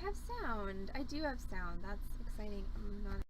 have sound. I do have sound. That's exciting. I'm not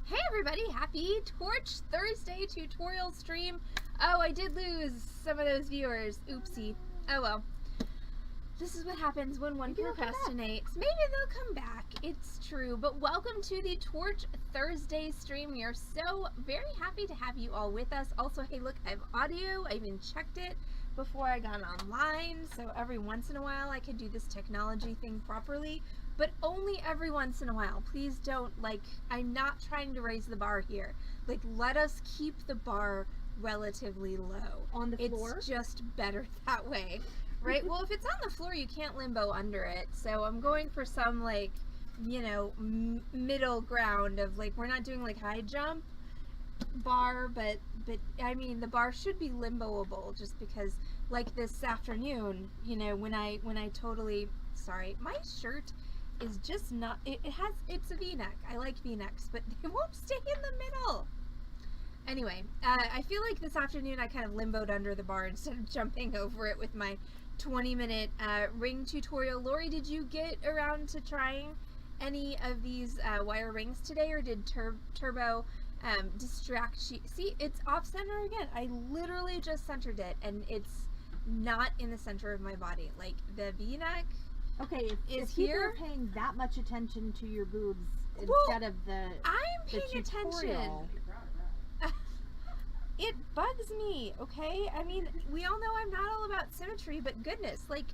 Hey everybody, happy Torch Thursday tutorial stream. Oh, I did lose some of those viewers. Oopsie. Oh well. This is what happens when one procrastinates. Maybe they'll come back. It's true. But welcome to the Torch Thursday stream. We are so very happy to have you all with us. Also, hey look, I have audio. I even checked it before I got online. So every once in a while I can do this technology thing properly. But only every once in a while. Please don't, I'm not trying to raise the bar here. Let us keep the bar relatively low. On the floor? It's just better that way. Right? Well, if it's on the floor, you can't limbo under it. So I'm going for some, middle ground of, we're not doing, high jump bar, but I mean, the bar should be limboable just because, this afternoon, when I totally, sorry, my shirt is just not, it's a v-neck. I like v-necks, but they won't stay in the middle. Anyway, I feel like this afternoon I kind of limboed under the bar instead of jumping over it with my 20-minute ring tutorial. Lori, did you get around to trying any of these wire rings today, or did Turbo distract you? See, it's off center again. I literally just centered it, and it's not in the center of my body. The v-neck. Okay, if people are paying that much attention to your boobs instead of I'm paying attention. It bugs me, okay? I mean, we all know I'm not all about symmetry, but goodness, it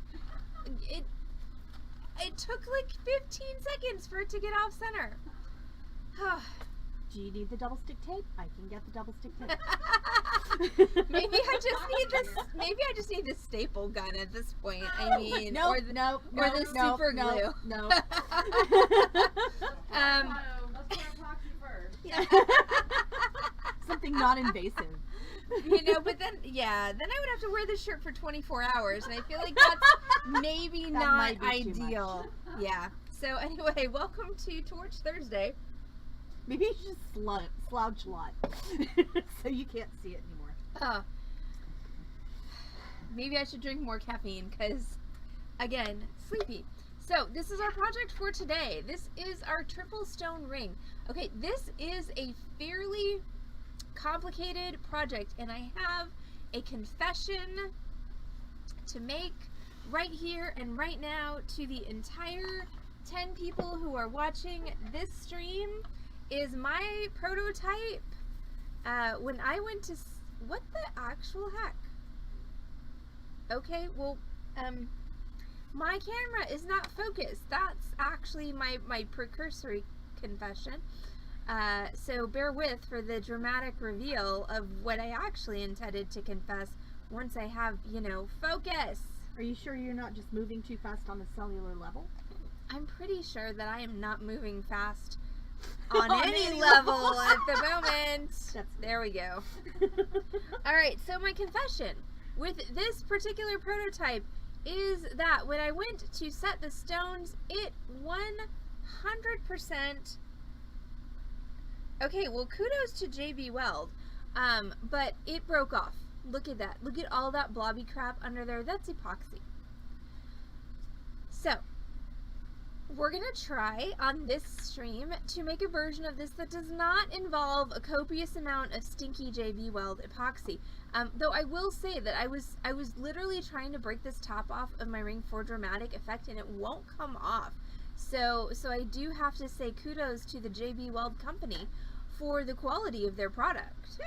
took 15 seconds for it to get off center. Do you need the double stick tape? I can get the double stick tape. Maybe I just need the staple gun at this point. I mean, or the super glue. No. Let's put epoxy first. Something non-invasive. But then I would have to wear this shirt for 24 hours, and I feel like that's maybe not ideal. Yeah. So anyway, welcome to Torch Thursday. Maybe you should just slouch a lot so you can't see it anymore. Maybe I should drink more caffeine because, again, sleepy. So this is our project for today. This is our triple stone ring. Okay, this is a fairly complicated project, and I have a confession to make right here and right now to the entire 10 people who are watching this stream. Is my prototype when I went to what the actual heck? Okay, well, my camera is not focused. That's actually my precursory confession. So bear with for the dramatic reveal of what I actually intended to confess once I have, focus. Are you sure you're not just moving too fast on the cellular level? I'm pretty sure that I am not moving fast on any level at the moment. There we go. Alright, so my confession with this particular prototype is that when I went to set the stones, it 100%. Okay, well, kudos to JB Weld, but it broke off. Look at that. Look at all that blobby crap under there. That's epoxy. So we're going to try on this stream to make a version of this that does not involve a copious amount of stinky JB Weld epoxy. Though I will say that I was literally trying to break this top off of my ring for dramatic effect, and it won't come off. So I do have to say kudos to the JB Weld company for the quality of their product.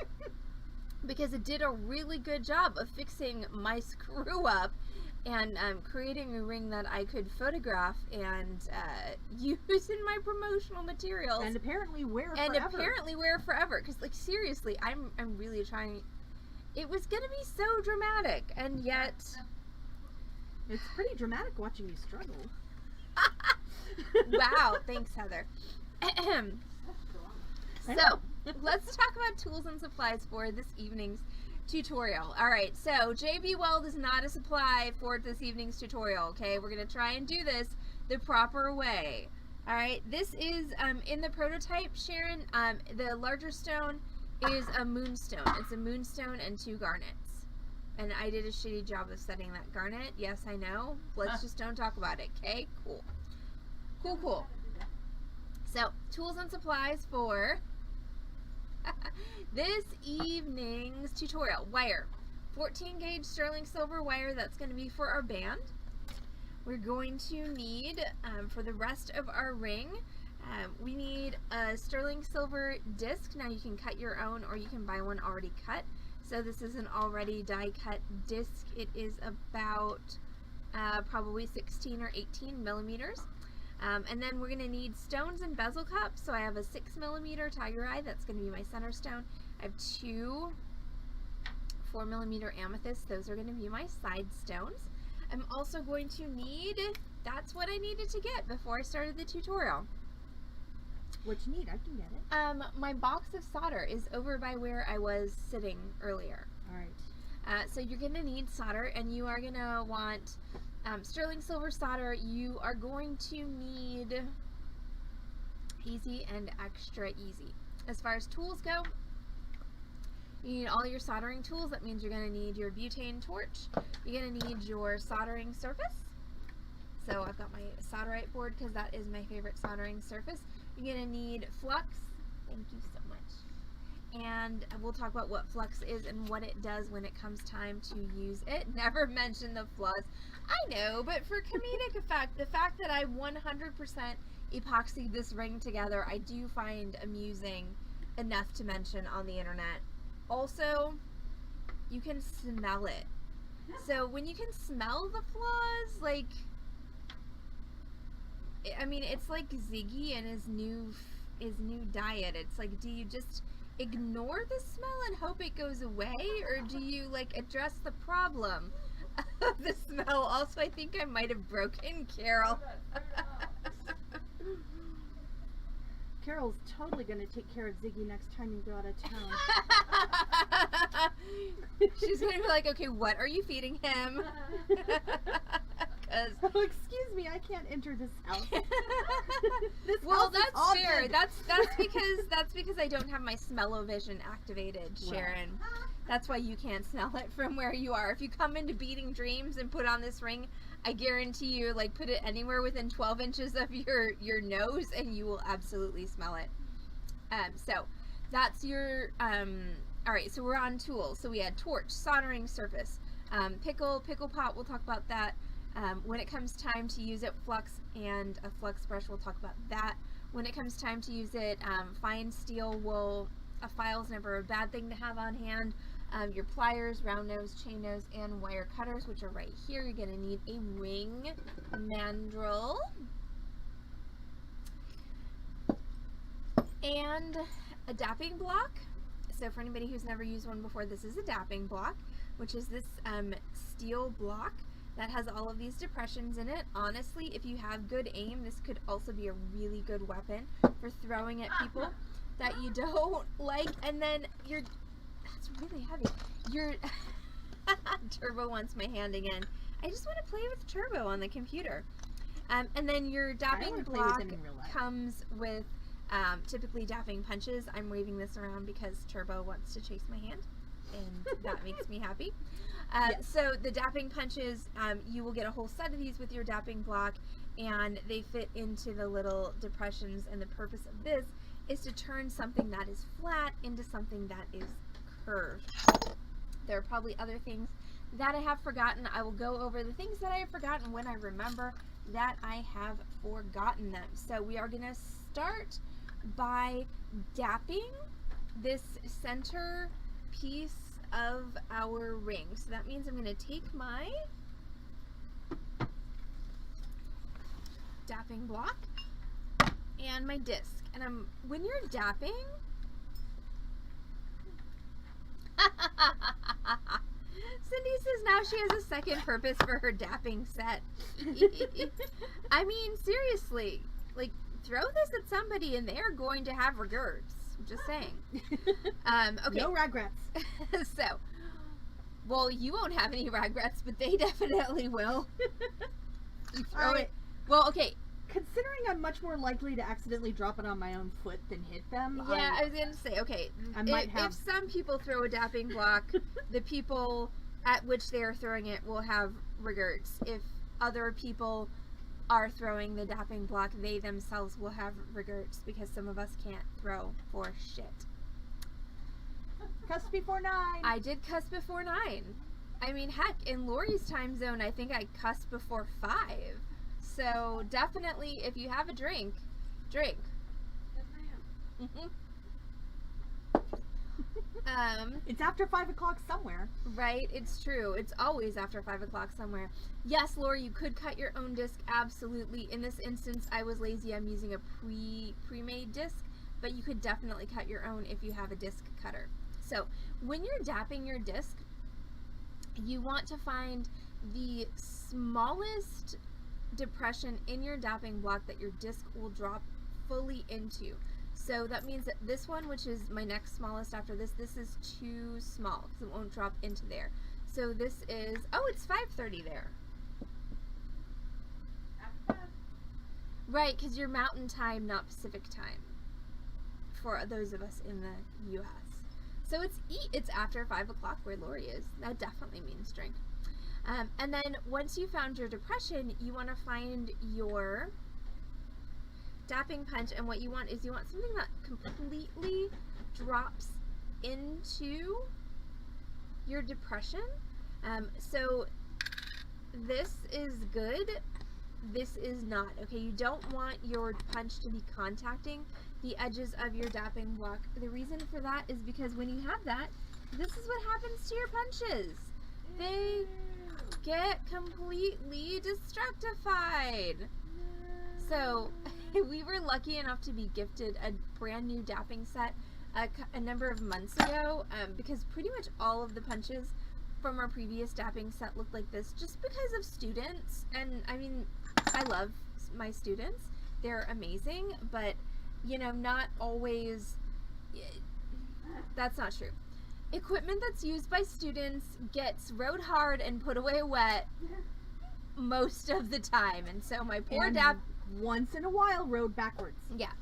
Because it did a really good job of fixing my screw up and creating a ring that I could photograph and use in my promotional materials. And apparently wear forever. Because, seriously, I'm really trying. It was going to be so dramatic, and yet. It's pretty dramatic watching you struggle. Wow, thanks, Heather. So, let's talk about tools and supplies for this evening's tutorial. Alright, so JB Weld is not a supply for this evening's tutorial, okay? We're going to try and do this the proper way. Alright, this is in the prototype, Sharon. The larger stone is a moonstone. It's a moonstone and 2 garnets. And I did a shitty job of setting that garnet. Yes, I know. Let's just don't talk about it, okay? Cool. Cool. So, tools and supplies for This evening's tutorial, wire. 14 gauge sterling silver wire, that's going to be for our band. We're going to need, for the rest of our ring, we need a sterling silver disc. Now you can cut your own or you can buy one already cut. So this is an already die cut disc. It is about probably 16 or 18 millimeters. And then we're going to need stones and bezel cups. So I have a 6 millimeter tiger eye, that's going to be my center stone. I have 2 4 millimeter amethysts, those are going to be my side stones. I'm also going to need, that's what I needed to get before I started the tutorial. What you need, I can get it. My box of solder is over by where I was sitting earlier. Alright. So you're going to need solder, and you are going to want sterling silver solder. You are going to need easy and extra easy. As far as tools go, you need all your soldering tools. That means you're going to need your butane torch. You're going to need your soldering surface. So I've got my solderite board because that is my favorite soldering surface. You're going to need flux. Thank you so much. And we'll talk about what flux is and what it does when it comes time to use it. Never mention the flaws. I know, but for comedic effect, the fact that I 100% epoxied this ring together, I do find amusing enough to mention on the internet. Also, you can smell it. So when you can smell the flaws, like, I mean, it's like Ziggy and his new diet. It's like, do you just ignore the smell and hope it goes away, or do you like address the problem of the smell? Also, I think I might have broken Carol. Carol's totally going to take care of Ziggy next time you go out of town. She's going to be like, okay, what are you feeding him? Oh, excuse me, I can't enter this house. Well, that's fair. That's because I don't have my smell-o-vision activated, Sharon. Right. That's why you can't smell it from where you are. If you come into Beading Dreams and put on this ring, I guarantee you, like, put it anywhere within 12 inches of your nose and you will absolutely smell it. So that's your, alright, so we're on tools. So we had torch, soldering surface, pickle pot, we'll talk about that. When it comes time to use it, flux and a flux brush, we'll talk about that. When it comes time to use it, fine steel wool, a file's never a bad thing to have on hand. Your pliers, round nose, chain nose, and wire cutters, which are right here. You're going to need a ring mandrel and a dapping block. So for anybody who's never used one before, this is a dapping block, which is this steel block that has all of these depressions in it. Honestly, if you have good aim, this could also be a really good weapon for throwing at people that you don't like. And then that's really heavy. Turbo wants my hand again. I just want to play with Turbo on the computer. And then your dapping block comes with typically dapping punches. I'm waving this around because Turbo wants to chase my hand, and that makes me happy. Yes. So the dapping punches, you will get a whole set of these with your dapping block, and they fit into the little depressions, and the purpose of this is to turn something that is flat into something that is curved. There are probably other things that I have forgotten. I will go over the things that I have forgotten when I remember that I have forgotten them. So we are going to start by dapping this center piece of our ring. So that means I'm going to take my dapping block and my disc, and when you're dapping, Cindy says now she has a second purpose for her dapping set. I mean, seriously, like, throw this at somebody and they're going to have regrets. Just saying. Okay. No regrets. So, well, you won't have any regrets, but they definitely will. You throw it. Well, okay. Considering I'm much more likely to accidentally drop it on my own foot than hit them. Yeah, I was going to say, okay. If some people throw a dapping block, the people at which they are throwing it will have regrets. If other people are throwing the dapping block, they themselves will have regrets, because some of us can't throw for shit. Cusp before 9. I did cusp before 9. I mean, heck, in Lori's time zone, I think I cussed before 5. So definitely, if you have a drink, drink. Yes, ma'am. It's after 5 o'clock somewhere. Right, it's true. It's always after 5 o'clock somewhere. Yes, Lori, you could cut your own disc, absolutely. In this instance, I was lazy. I'm using a pre-made disc, but you could definitely cut your own if you have a disc cutter. So when you're dapping your disc, you want to find the smallest depression in your dapping block that your disc will drop fully into. So that means that this one, which is my next smallest after this is too small because it won't drop into there. So this is, oh, it's 5:30 there. After 5. Right, because you're mountain time, not Pacific time for those of us in the U.S. So it's after 5 o'clock where Lori is. That definitely means drink. And then once you found your depression, you want to find your dapping punch, and what you want is you want something that completely drops into your depression. So this is good, this is not. Okay, you don't want your punch to be contacting the edges of your dapping block. The reason for that is because when you have that, this is what happens to your punches. They get completely destructified. So we were lucky enough to be gifted a brand new dapping set a number of months ago, because pretty much all of the punches from our previous dapping set looked like this just because of students. And I mean, I love my students, they're amazing, but you know, not always, that's not true. Equipment that's used by students gets rode hard and put away wet most of the time, and so my poor once in a while rode backwards. Yeah.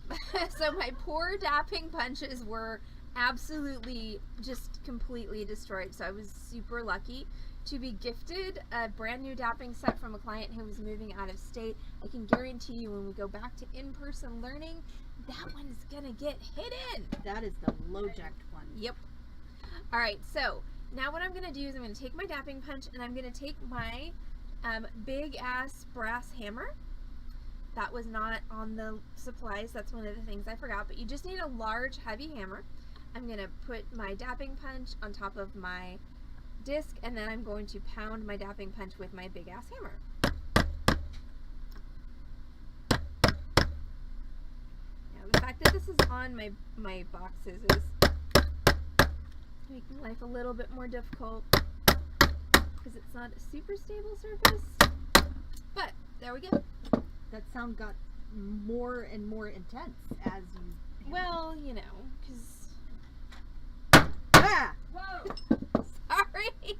So my poor dapping punches were absolutely just completely destroyed. So I was super lucky to be gifted a brand new dapping set from a client who was moving out of state. I can guarantee you when we go back to in-person learning, that one is gonna get hidden. That is the low jacked one. Yep. All right, so now what I'm gonna do is I'm gonna take my dapping punch and I'm gonna take my big ass brass hammer. That was not on the supplies. That's one of the things I forgot, but you just need a large, heavy hammer. I'm gonna put my dapping punch on top of my disc, and then I'm going to pound my dapping punch with my big ass hammer. Now, the fact that this is on my boxes is making life a little bit more difficult because it's not a super stable surface, but there we go. That sound got more and more intense as you... Well, you know, because... Ah! Whoa! Sorry!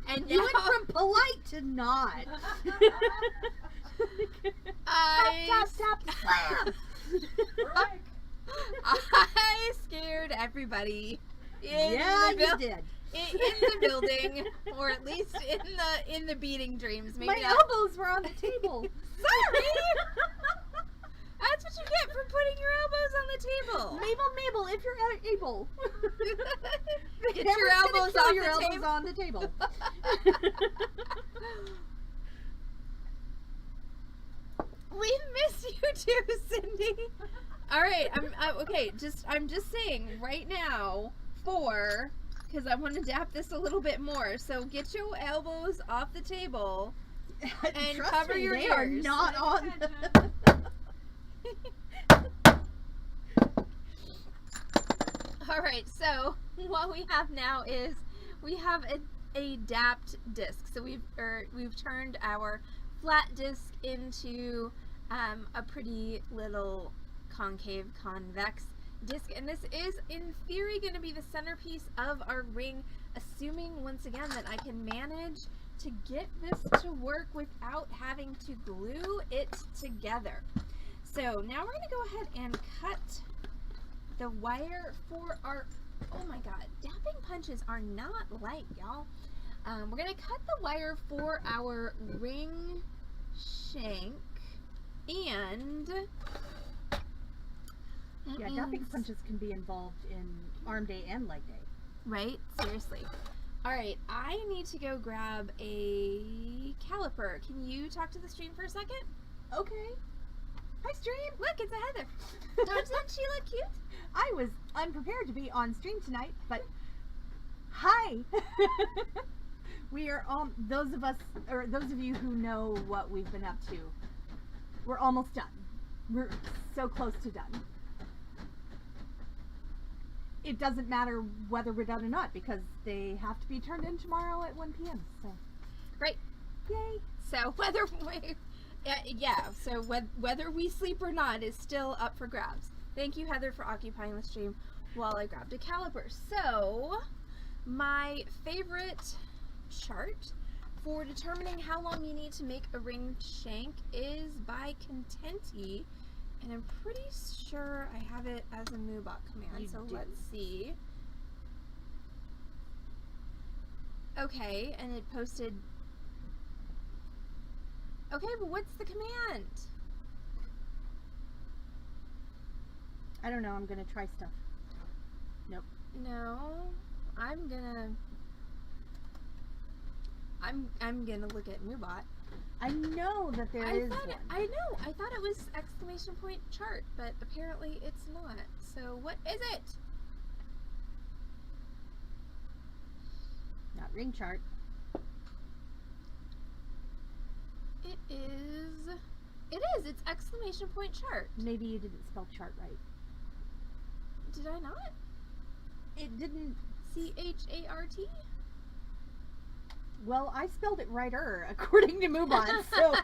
And You now went from polite to not. I Tap, tap, slam! Break! I scared everybody Yeah, you did. in the building, or at least in the beading dreams. Maybe My not. elbows were on the table. Sorry. That's what you get for putting your elbows on the table. Mabel, if you're able. Get Never your gonna elbows kill off your the elbows table. on the table. We miss you too, Cindy. All right, I'm just saying right now because I want to dap this a little bit more. So get your elbows off the table and Trust cover me, your they ears. are not on. All right, so what we have now is we have a dapped disc. So we've turned our flat disc into a pretty little concave convex disc, and this is in theory going to be the centerpiece of our ring, assuming once again that I can manage to get this to work without having to glue it together. So now we're going to go ahead and cut the wire for our, oh my god, dapping punches are not light, y'all. We're going to cut the wire for our ring shank, and Yeah, dapping punches can be involved in arm day and leg day. Right? Seriously. Alright, I need to go grab a caliper. Can you talk to the stream for a second? Okay. Hi, stream. Look, it's a Heather. Doesn't she look cute? I was unprepared to be on stream tonight, but hi. We are all those of you who know what we've been up to. We're almost done. We're so close to done. It doesn't matter whether we're done or not because they have to be turned in tomorrow at 1 p.m. So, Great. yay! So whether whether we sleep or not is still up for grabs. Thank you, Heather, for occupying the stream while I grabbed a caliper. So my favorite chart for determining how long you need to make a ring shank is by Contenti, and I'm pretty sure I have it as a MooBot command. You so do. let's see. Okay, and it posted. Okay, but what's the command? I don't know. I'm gonna try stuff. Nope. No, I'm gonna look at MooBot. I know that there is one. I know. I thought it was exclamation point chart, but apparently it's not. So what is it? Not ring chart. It is. It's exclamation point chart. Maybe you didn't spell chart right. Did I not? It didn't. C-H-A-R-T? Well, I spelled it righter according to MooBot, so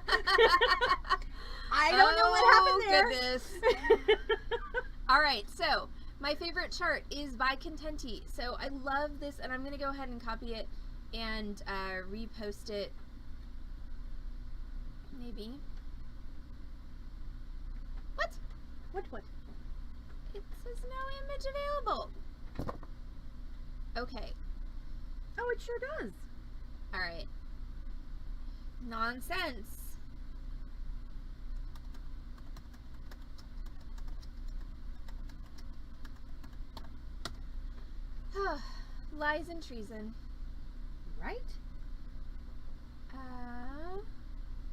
I don't know what happened there. Goodness. All right, so my favorite chart is by Contenti. So I love this, and I'm going to go ahead and copy it and repost it. Maybe. What? What? It says no image available. Okay. Oh, it sure does. All right. Nonsense. Lies and treason. Right?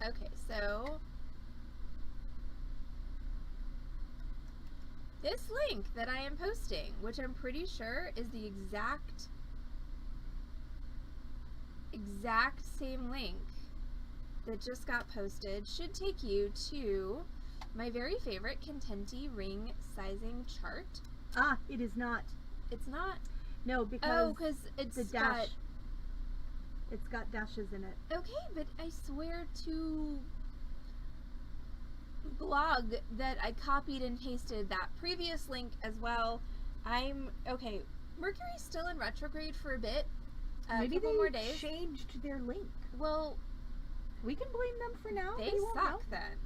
Okay, so this link that I am posting, which I'm pretty sure is the exact same link that just got posted, should take you to my very favorite Contenti ring sizing chart. Ah, it is not. It's not. No, because Oh, because it's the dash. It's got dashes in it. Okay, but I swear to blog that I copied and pasted that previous link as well. Okay. Mercury's still in retrograde for a bit. Maybe a couple they more days. changed their link. Well, We can blame them for now. they won't know. suck then.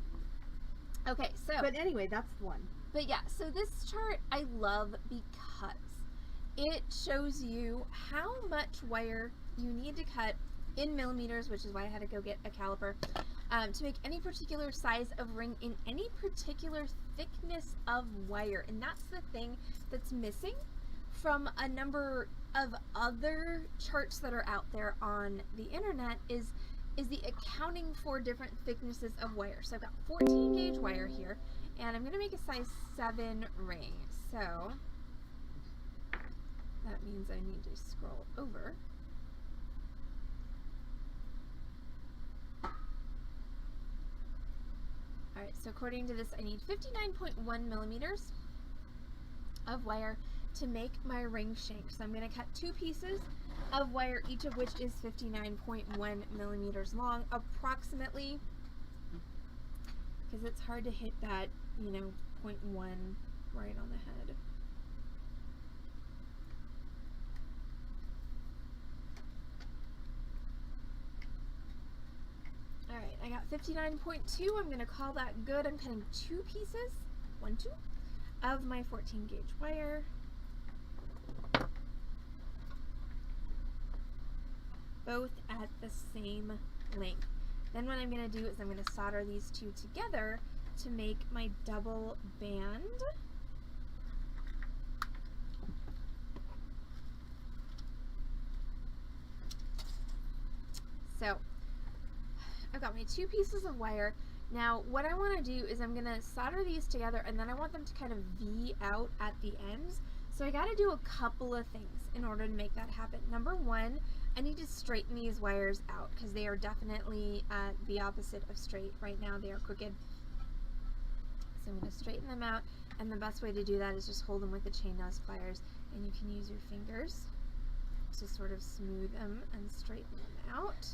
Okay, so But anyway, that's the one. But yeah, so this chart I love because it shows you how much wire you need to cut in millimeters, which is why I had to go get a caliper, to make any particular size of ring in any particular thickness of wire. And that's the thing that's missing from a number of other charts that are out there on the internet is the accounting for different thicknesses of wire. So I've got 14 gauge wire here, and I'm going to make a size 7 ring. So that means I need to scroll over. Alright, so according to this, I need 59.1 millimeters of wire to make my ring shank. So I'm going to cut 2 pieces of wire, each of which is 59.1 millimeters long, approximately, because it's hard to hit that, 0.1 right on the head. Alright, I got 59.2. I'm going to call that good. I'm cutting 2 pieces, 1, 2, of my 14 gauge wire. Both at the same length. Then what I'm going to do is I'm going to solder these two together to make my double band. So I've got my 2 pieces of wire. Now what I want to do is I'm going to solder these together, and then I want them to kind of V out at the ends. So I got to do a couple of things in order to make that happen. Number one, I need to straighten these wires out because they are definitely the opposite of straight. Right now they are crooked. So I'm going to straighten them out, and the best way to do that is just hold them with the chain nose pliers, and you can use your fingers to sort of smooth them and straighten them out.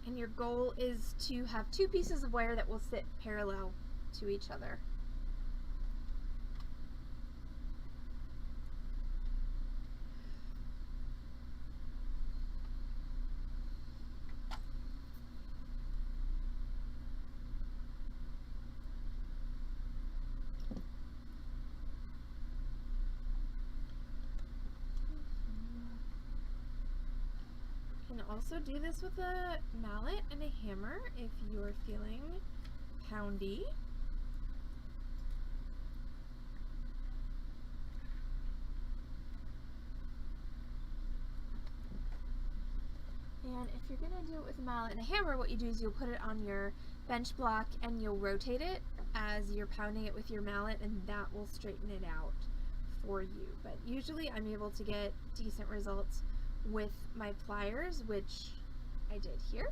And your goal is to have 2 pieces of wire that will sit parallel to each other. You can also do this with a mallet and a hammer if you're feeling poundy. And if you're going to do it with a mallet and a hammer, what you do is you'll put it on your bench block and you'll rotate it as you're pounding it with your mallet, and that will straighten it out for you. But usually I'm able to get decent results with my pliers, which I did here.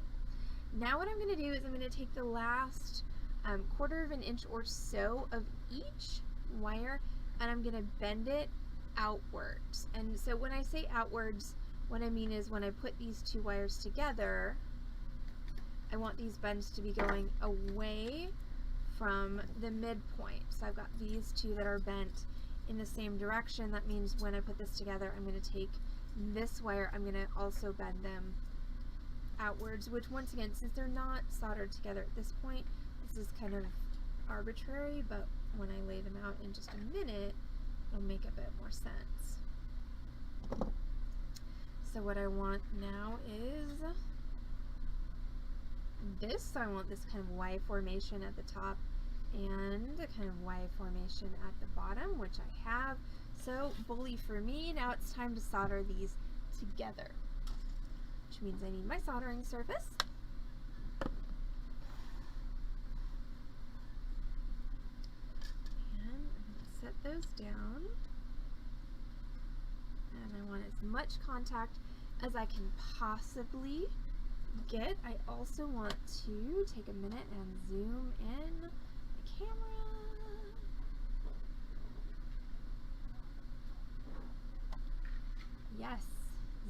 Now what I'm going to do is I'm going to take the last 1/4 of an inch or so of each wire, and I'm going to bend it outwards. And so when I say outwards, what I mean is when I put these 2 wires together, I want these bends to be going away from the midpoint. So I've got these 2 that are bent in the same direction. That means when I put this together, I'm going to take this wire, I'm going to also bend them outwards, which once again, since they're not soldered together at this point, this is kind of arbitrary, but when I lay them out in just a minute, it'll make a bit more sense. So what I want now is this. I want this kind of Y formation at the top and a kind of Y formation at the bottom, which I have. So bully for me. Now it's time to solder these together, which means I need my soldering surface. And I'm going to set those down. And I want as much contact as I can possibly get. I also want to take a minute and zoom in the camera. Yes,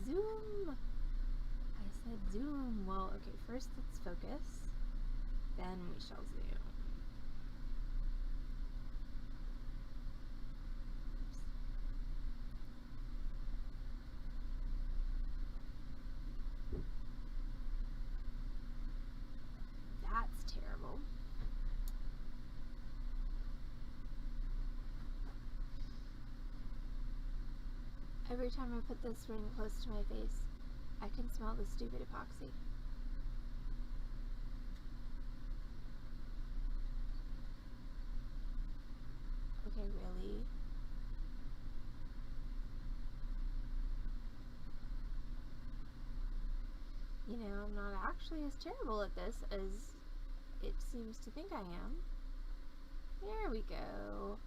zoom. I said zoom. Well, okay, first let's focus, then we shall zoom. Oops. That's terrible. Every time I put this ring close to my face, I can smell the stupid epoxy. Okay, really? You know, I'm not actually as terrible at this as it seems to think I am. There we go.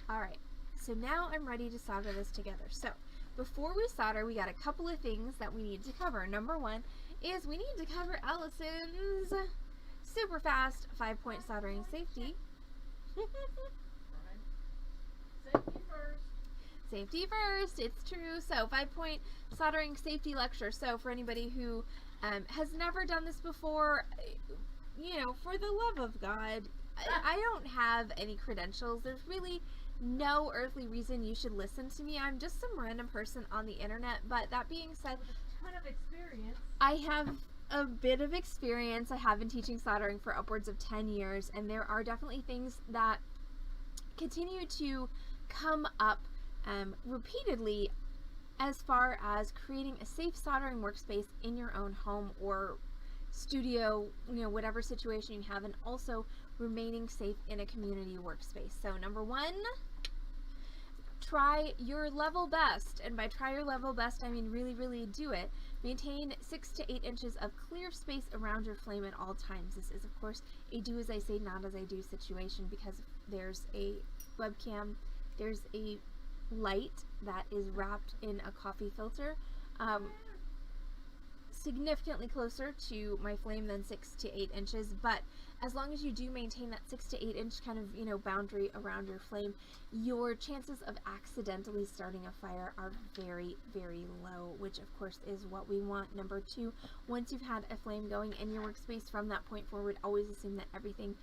Alright, so now I'm ready to solder this together. So, before we solder, we got a couple of things that we need to cover. Number one is we need to cover Allison's super fast 5-point soldering safety. Safety first. Safety first, it's true. So 5-point soldering safety lecture. So for anybody who has never done this before, you know, for the love of God, I don't have any credentials. There's really no earthly reason you should listen to me. I'm just some random person on the internet. But that being said, With a ton of experience. I have a bit of experience. I have been teaching soldering for upwards of 10 years, and there are definitely things that continue to come up repeatedly as far as creating a safe soldering workspace in your own home or studio, whatever situation you have, and also remaining safe in a community workspace. So number one, try your level best, and by try your level best I mean really, really do it. Maintain 6 to 8 inches of clear space around your flame at all times. This is of course a do as I say, not as I do situation, because there's a webcam, there's a light that is wrapped in a coffee filter, significantly closer to my flame than 6 to 8 inches, but as long as you do maintain that 6 to 8 inch kind of boundary around your flame, your chances of accidentally starting a fire are very, very low, which of course is what we want. Number two, once you've had a flame going in your workspace, from that point forward, always assume that everything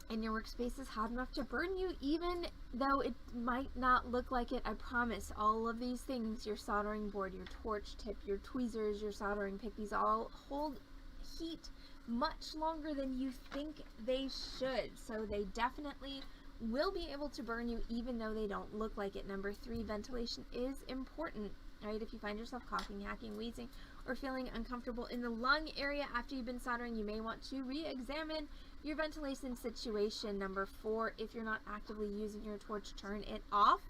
in your workspace is hot enough to burn you, even though it might not look like it. I promise, all of these things, your soldering board, your torch tip, your tweezers, your soldering pick, these all hold heat much longer than you think they should, so they definitely will be able to burn you even though they don't look like it. Number three, ventilation is important. Right? If you find yourself coughing, hacking, wheezing, or feeling uncomfortable in the lung area after you've been soldering, you may want to re-examine your ventilation situation. Number four, if you're not actively using your torch, turn it off.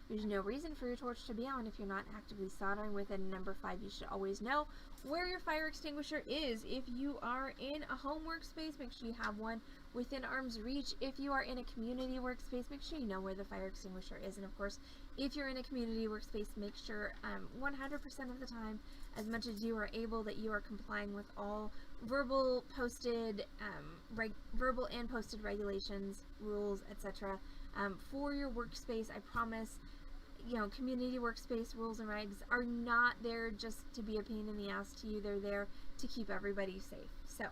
There's no reason for your torch to be on if you're not actively soldering with it. And number five, you should always know where your fire extinguisher is. If you are in a home workspace, make sure you have one within arm's reach. If you are in a community workspace, make sure you know where the fire extinguisher is. And of course, if you're in a community workspace, make sure 100% of the time, as much as you are able, that you are complying with all verbal and posted regulations, rules, etc. For your workspace. I promise, community workspace rules and regs are not there just to be a pain in the ass to you. They're there to keep everybody safe. So,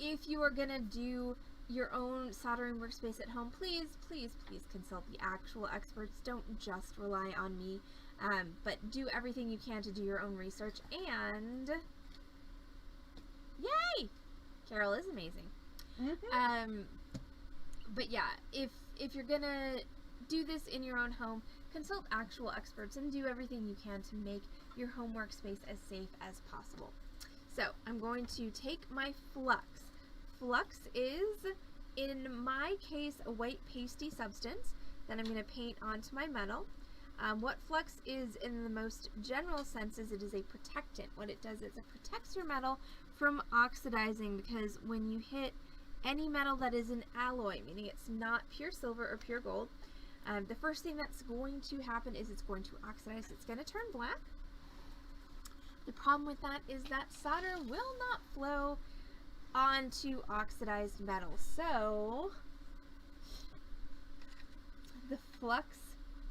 if you are gonna do your own soldering workspace at home, please, please, please consult the actual experts. Don't just rely on me, but do everything you can to do your own research. And yay! Carol is amazing. Mm-hmm. But yeah, if you're gonna do this in your own home, consult actual experts and do everything you can to make your home workspace as safe as possible. So I'm going to take my Flux. Flux is, in my case, a white pasty substance that I'm going to paint onto my metal. What Flux is in the most general sense is it is a protectant. What it does is it protects your metal from oxidizing, because when you hit any metal that is an alloy, meaning it's not pure silver or pure gold, the first thing that's going to happen is it's going to oxidize. It's going to turn black. The problem with that is that solder will not flow onto oxidized metal. So the Flux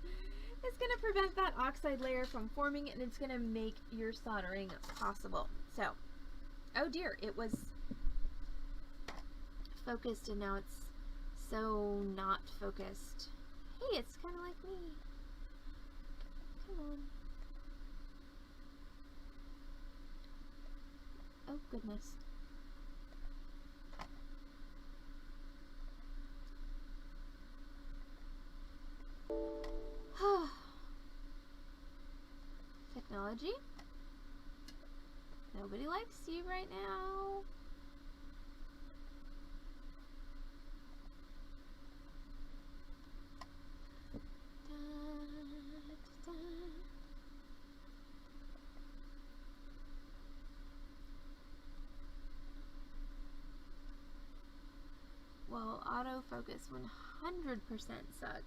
is going to prevent that oxide layer from forming, and it's going to make your soldering possible. So, oh dear, it was focused and now it's so not focused. Hey, it's kind of like me. Come on. Oh goodness. Technology. Nobody likes you right now. Well, autofocus 100% sucks.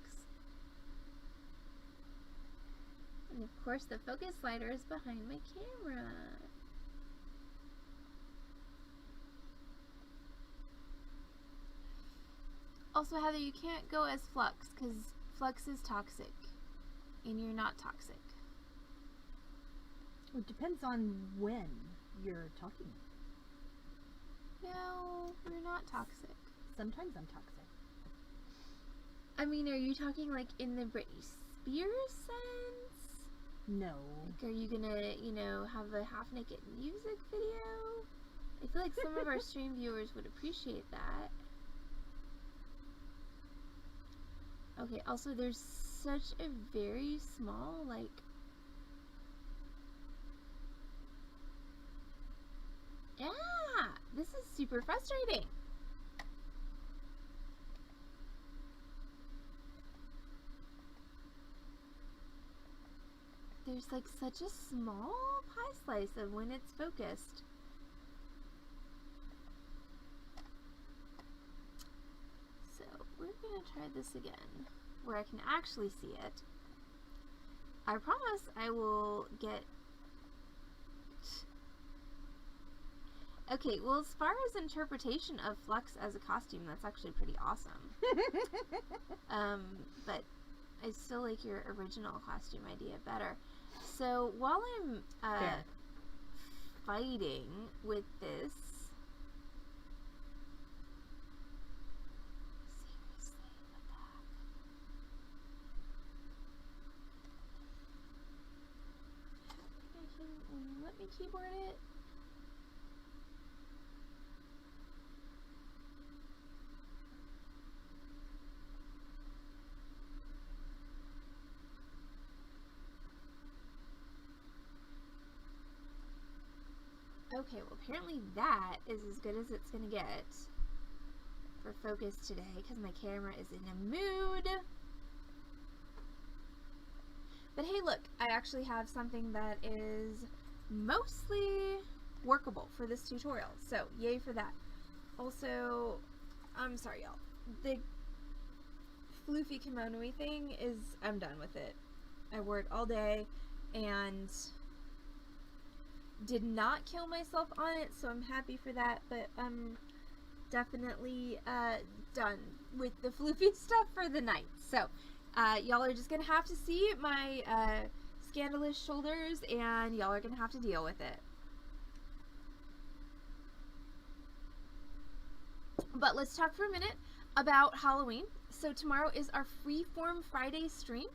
And of course the focus slider is behind my camera. Also, Heather, you can't go as Flux because Flux is toxic and you're not toxic. It depends on when you're talking. No, you're not toxic. Sometimes I'm toxic. I mean, are you talking like in the Britney Spears sense? No. Like, are you gonna, have a half-naked music video? I feel like some of our stream viewers would appreciate that. Okay, also there's such a very small, like, yeah, this is super frustrating. There's like such a small pie slice of when it's focused. So we're gonna try this again, where I can actually see it. I promise I will get... Okay, well, as far as interpretation of Flux as a costume, that's actually pretty awesome. But I still like your original costume idea better. So while I'm fighting with this, seriously, what the heck? Let me keyboard it. Okay, well apparently that is as good as it's gonna get for focus today because my camera is in a mood. But hey, look, I actually have something that is mostly workable for this tutorial, so yay for that. Also, I'm sorry y'all, the floofy kimono-y thing is, I'm done with it. I wore it all day and did not kill myself on it, so I'm happy for that, but I'm definitely done with the floofy stuff for the night. So y'all are just gonna have to see my scandalous shoulders, and y'all are gonna have to deal with it. But let's talk for a minute about Halloween. So tomorrow is our Freeform Friday stream,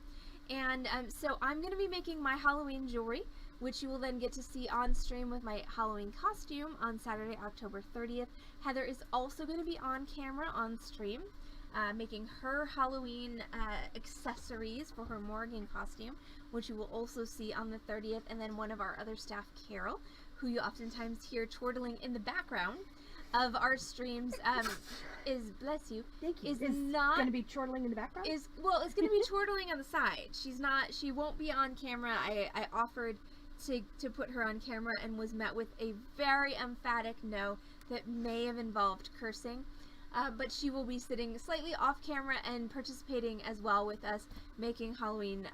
and so I'm gonna be making my Halloween jewelry, which you will then get to see on stream with my Halloween costume on Saturday, October 30th. Heather is also going to be on camera on stream, making her Halloween accessories for her Morgan costume, which you will also see on the 30th. And then one of our other staff, Carol, who you oftentimes hear chortling in the background of our streams, is, bless you, Thank you. is not going to be chortling in the background? It's going to be chortling on the side. She won't be on camera. I offered to put her on camera and was met with a very emphatic no that may have involved cursing, but she will be sitting slightly off camera and participating as well with us making Halloween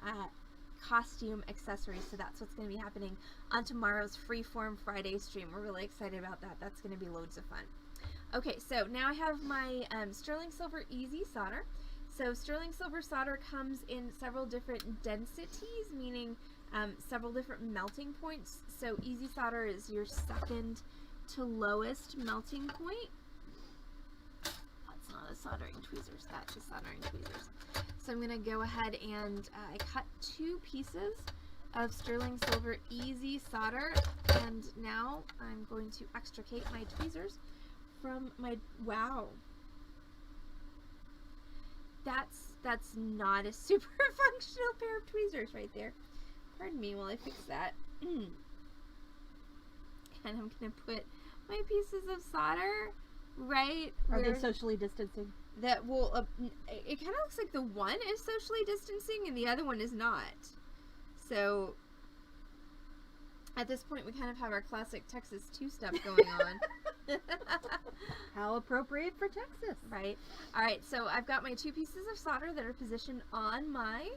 costume accessories. So that's what's going to be happening on tomorrow's Freeform Friday stream. We're really excited about that. That's going to be loads of fun. Okay, so now I have my sterling silver easy solder. So sterling silver solder comes in several different densities, meaning several different melting points. So easy solder is your second to lowest melting point. That's not a soldering tweezers, that's just soldering tweezers. So I'm going to go ahead and I cut 2 pieces of sterling silver easy solder, and now I'm going to extricate my tweezers from my, wow. That's not a super functional pair of tweezers right there. Pardon me while I fix that. And I'm going to put my pieces of solder right Are where they socially distancing? that will, it kind of looks like the one is socially distancing and the other one is not. So at this point we kind of have our classic Texas 2 stuff going on. How appropriate for Texas. Right. Alright, so I've got my 2 pieces of solder that are positioned on my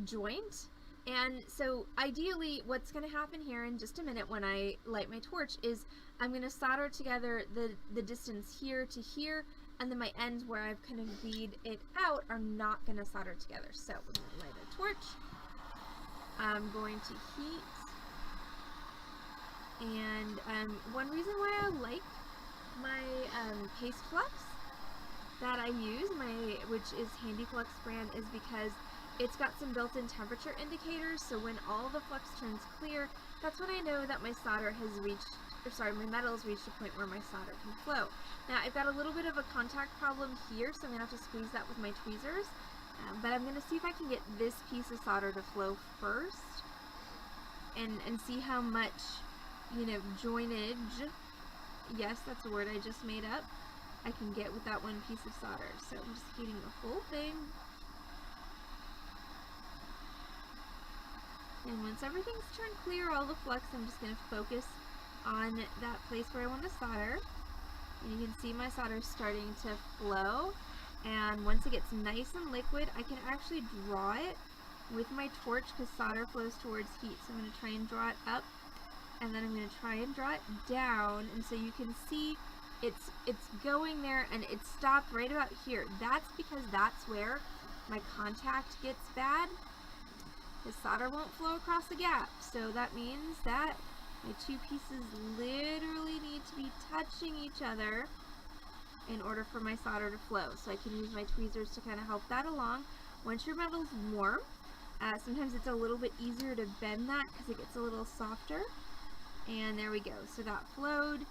joint. And so ideally what's going to happen here in just a minute when I light my torch is I'm going to solder together the distance here to here, and then my ends where I've kind of bead it out are not going to solder together. So we're going to light a torch. I'm going to heat. And one reason why I like my paste flux that I use, which is Handy Flux brand, is because it's got some built-in temperature indicators, so when all the flux turns clear, that's when I know that my solder has reached, or sorry, my metal has reached a point where my solder can flow. Now, I've got a little bit of a contact problem here, so I'm going to have to squeeze that with my tweezers But I'm going to see if I can get this piece of solder to flow first and see how much, you know, joinage, yes, that's a word I just made up, I can get with that one piece of solder. So I'm just heating the whole thing. And once everything's turned clear, all the flux, I'm just going to focus on that place where I want to solder. And you can see my solder starting to flow. And once it gets nice and liquid, I can actually draw it with my torch because solder flows towards heat. So I'm going to try and draw it up, and then I'm going to try and draw it down. And so you can see it's going there, and it stopped right about here. That's because that's where my contact gets bad. The solder won't flow across the gap. So that means that my two pieces literally need to be touching each other in order for my solder to flow. So I can use my tweezers to kind of help that along. Once your metal's warm, sometimes it's a little bit easier to bend that because it gets a little softer. And there we go. So that flowed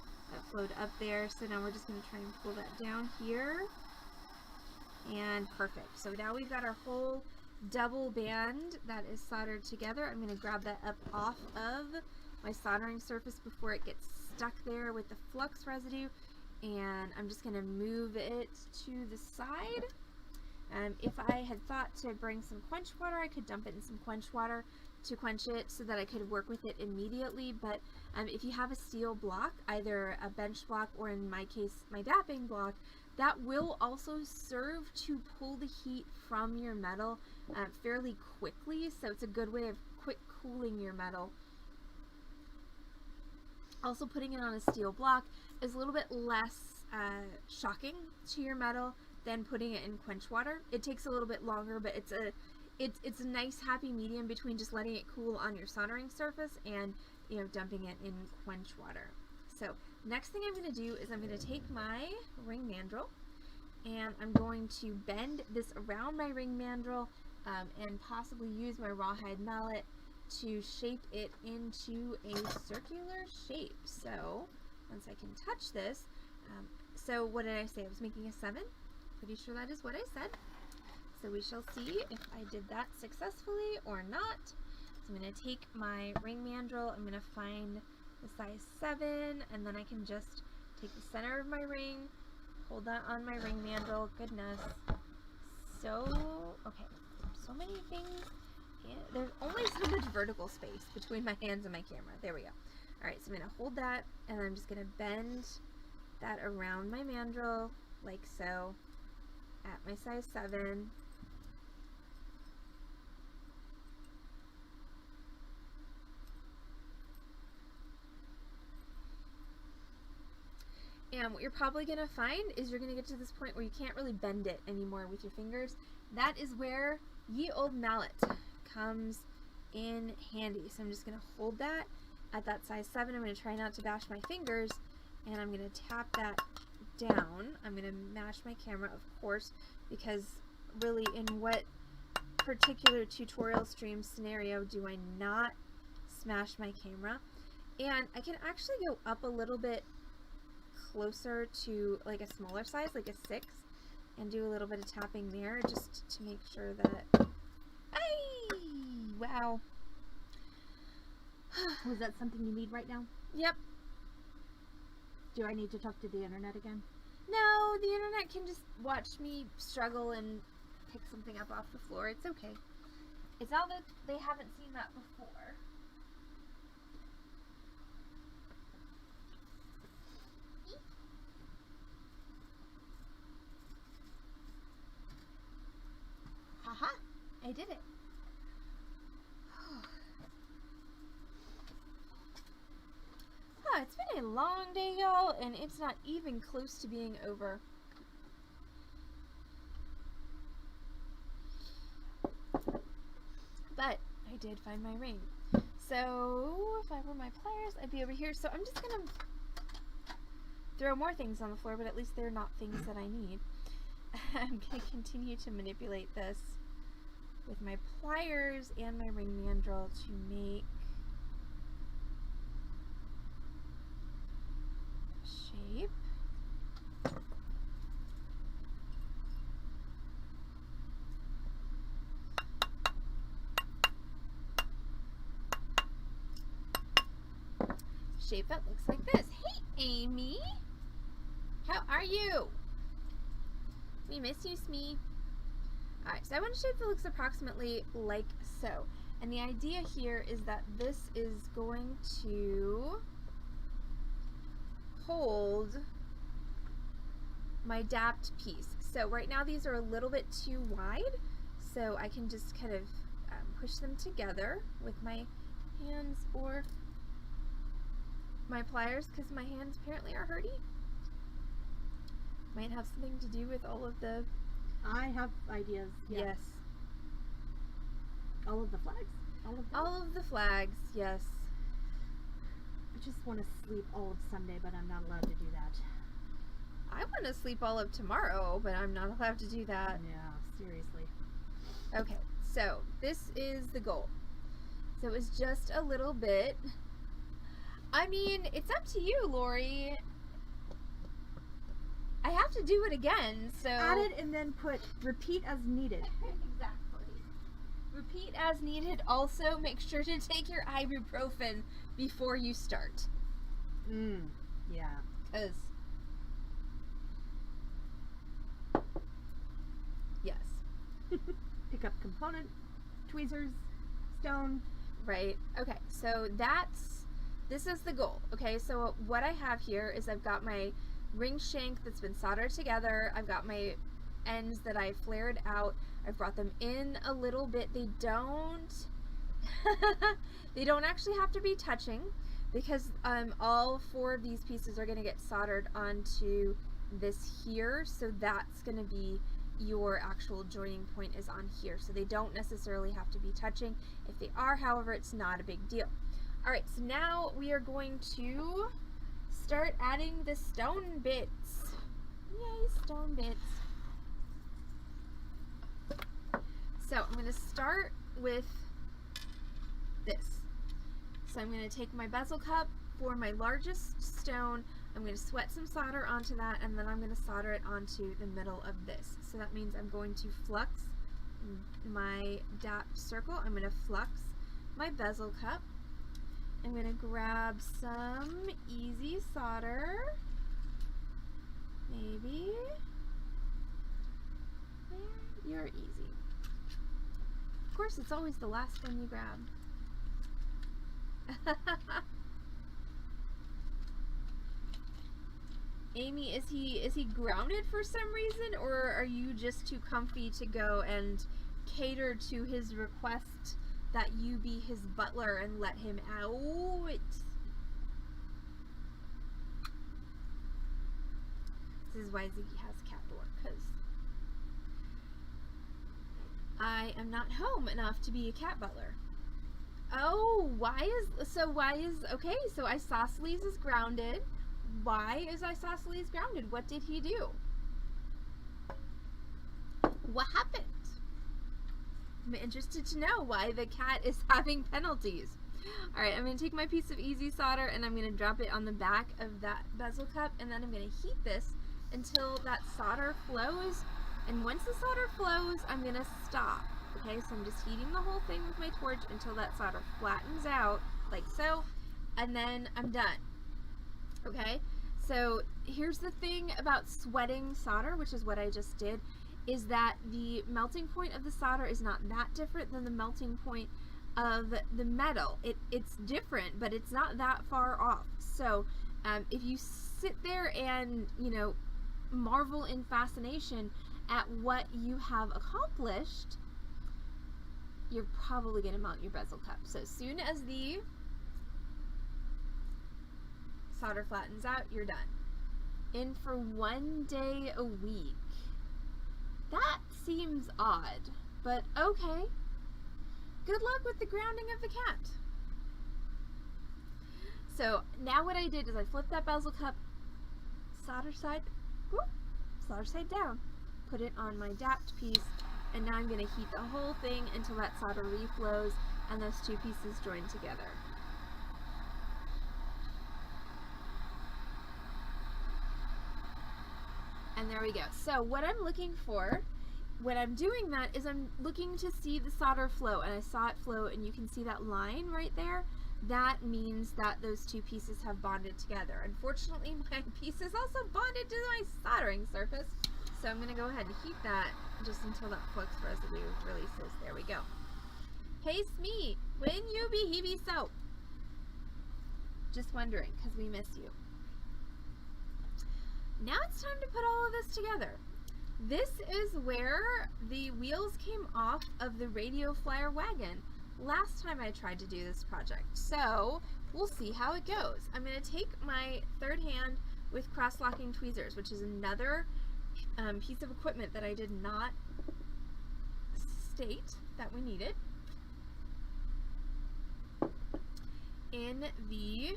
up there. So now we're just going to try and pull that down here. And perfect. So now we've got our whole double band that is soldered together. I'm going to grab that up off of my soldering surface before it gets stuck there with the flux residue, and I'm just going to move it to the side. If I had thought to bring some quench water, I could dump it in some quench water to quench it so that I could work with it immediately. But if you have a steel block, either a bench block or in my case my dapping block, that will also serve to pull the heat from your metal fairly quickly. So it's a good way of quick cooling your metal. Also, putting it on a steel block is a little bit less shocking to your metal than putting it in quench water. It takes a little bit longer, but it's a nice happy medium between just letting it cool on your soldering surface and, you know, dumping it in quench water. So next thing I'm going to do is I'm going to take my ring mandrel and I'm going to bend this around my ring mandrel and possibly use my rawhide mallet to shape it into a circular shape. So once I can touch this, so what did I say? I was making a 7. Pretty sure that is what I said. So we shall see if I did that successfully or not. So I'm going to take my ring mandrel, I'm going to find the size 7, and then I can just take the center of my ring, hold that on my ring mandrel. Goodness. So, okay, so many things. Yeah, there's only so much vertical space between my hands and my camera. There we go. Alright, so I'm going to hold that, and I'm just going to bend that around my mandrel, like so, at my size 7. And what you're probably going to find is you're going to get to this point where you can't really bend it anymore with your fingers. That is where ye old mallet comes in handy. So I'm just going to hold that at that size 7. I'm going to try not to bash my fingers, and I'm going to tap that down. I'm going to mash my camera, of course, because really in what particular tutorial stream scenario do I not smash my camera? And I can actually go up a little bit closer to like a smaller size, like a 6, and do a little bit of tapping there just to make sure that wow. Was that something you need right now? Yep. Do I need to talk to the internet again? No, the internet can just watch me struggle and pick something up off the floor. It's okay. It's all that they haven't seen that before. Haha, I did it. It's been a long day, y'all, and it's not even close to being over. But I did find my ring. So if I were my pliers, I'd be over here. So I'm just gonna throw more things on the floor, but at least they're not things that I need. I'm gonna continue to manipulate this with my pliers and my ring mandrel to make shape. shape that looks like this. Hey, Amy. How are you? We miss you, Smee. Alright, so I want a shape that looks approximately like so. And the idea here is that this is going to hold my dapped piece. So right now these are a little bit too wide, so I can just kind of push them together with my hands or my pliers, because my hands apparently are hurty. Might have something to do with all of the... I have ideas. Yeah. Yes. All of the flags? All of the flags, yes. I just want to sleep all of Sunday, but I'm not allowed to do that. I want to sleep all of tomorrow, but I'm not allowed to do that. Yeah, seriously. Okay, so this is the goal. So it was just a little bit. I mean, it's up to you, Lori. I have to do it again, so... Add it and then put repeat as needed. Exactly. Repeat as needed. Also, make sure to take your ibuprofen before you start. Yeah. Because... Yes. Pick up component, tweezers, stone. Right. Okay, so this is the goal. Okay, so what I have here is I've got my ring shank that's been soldered together. I've got my ends that I flared out. I've brought them in a little bit. They don't they don't actually have to be touching, because all 4 of these pieces are going to get soldered onto this here, so that's going to be your actual joining point is on here, so they don't necessarily have to be touching. If they are, however, it's not a big deal. Alright, so now we are going to start adding the stone bits. Yay, stone bits. So I'm going to start with this. So I'm going to take my bezel cup for my largest stone. I'm going to sweat some solder onto that, and then I'm going to solder it onto the middle of this. So that means I'm going to flux my dapped circle. I'm going to flux my bezel cup. I'm going to grab some easy solder. Maybe. There, you're easy. Of course, it's always the last one you grab. Amy, is he grounded for some reason, or are you just too comfy to go and cater to his request that you be his butler and let him out? This is why Ziggy has a cat door, because I am not home enough to be a cat butler. Oh, okay, so Isosceles is grounded. Why is Isosceles grounded? What did he do? What happened? I'm interested to know why the cat is having penalties. Alright, I'm going to take my piece of easy solder and I'm going to drop it on the back of that bezel cup, and then I'm going to heat this until that solder flows. And once the solder flows, I'm going to stop. Okay, so I'm just heating the whole thing with my torch until that solder flattens out, like so, and then I'm done. Okay, so here's the thing about sweating solder, which is what I just did, is that the melting point of the solder is not that different than the melting point of the metal. It's different, but it's not that far off. So if you sit there and, you know, marvel in fascination at what you have accomplished, you're probably going to melt your bezel cup. So as soon as the solder flattens out, you're done. In for 1 day a week. That seems odd, but okay. Good luck with the grounding of the cat. So now what I did is I flipped that bezel cup solder side down, put it on my dapped piece, and now I'm going to heat the whole thing until that solder reflows and those 2 pieces join together. And there we go. So what I'm looking for when I'm doing that is I'm looking to see the solder flow, and I saw it flow, and you can see that line right there. that means that those two pieces have bonded together. Unfortunately, my piece is also bonded to my soldering surface, so I'm going to go ahead and heat that just until that flux residue releases. There we go. Hey Smee, when you be so? Just wondering, because we miss you. Now it's time to put all of this together. This is where the wheels came off of the radio flyer wagon last time I tried to do this project. So we'll see how it goes. I'm going to take my third hand with cross-locking tweezers, which is another piece of equipment that I did not state that we needed in the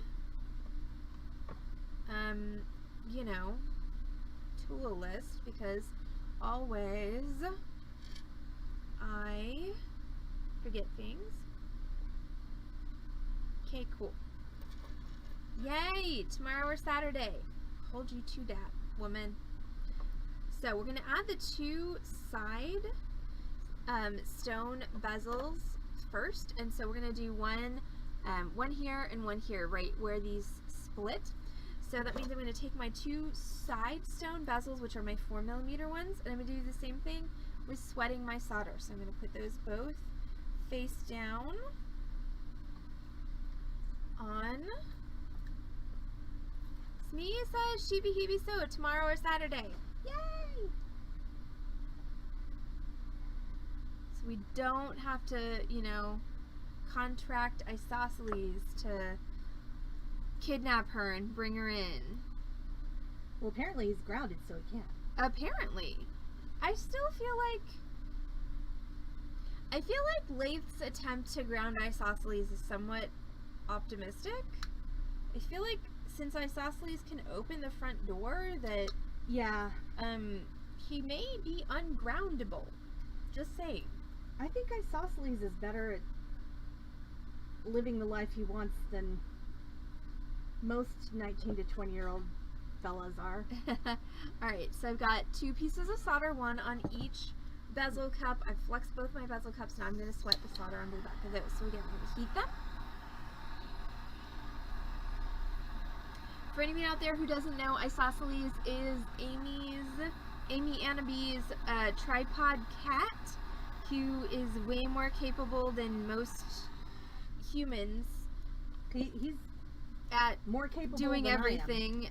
you know, tool list, because always I forget things. Okay, cool. Yay! Tomorrow or Saturday. Hold you to that, woman. So we're going to add the two side stone bezels first, and so we're going to do one here and one here, right where these split. So that means I'm going to take my two side stone bezels, which are my 4mm ones, and I'm going to do the same thing with sweating my solder. So I'm going to put those both face down on. Smee says she be so tomorrow or Saturday. Yay! So we don't have to, you know, contract isosceles to kidnap her and bring her in. Well, apparently he's grounded, so he can't. Apparently. I still feel like Lath's attempt to ground isosceles is somewhat optimistic. I feel like since isosceles can open the front door that yeah, he may be ungroundable. Just saying. I think isosceles is better at living the life he wants than most 19 to 20-year-old fellas are. Alright, so I've got two pieces of solder, one on each bezel cup. I've flexed both my bezel cups. Now I'm going to sweat the solder under the back of those. So again, I'm going to heat them. For anyone out there who doesn't know, isosceles is Amy Annaby's tripod cat, who is way more capable than most humans. He's at more capable doing than everything,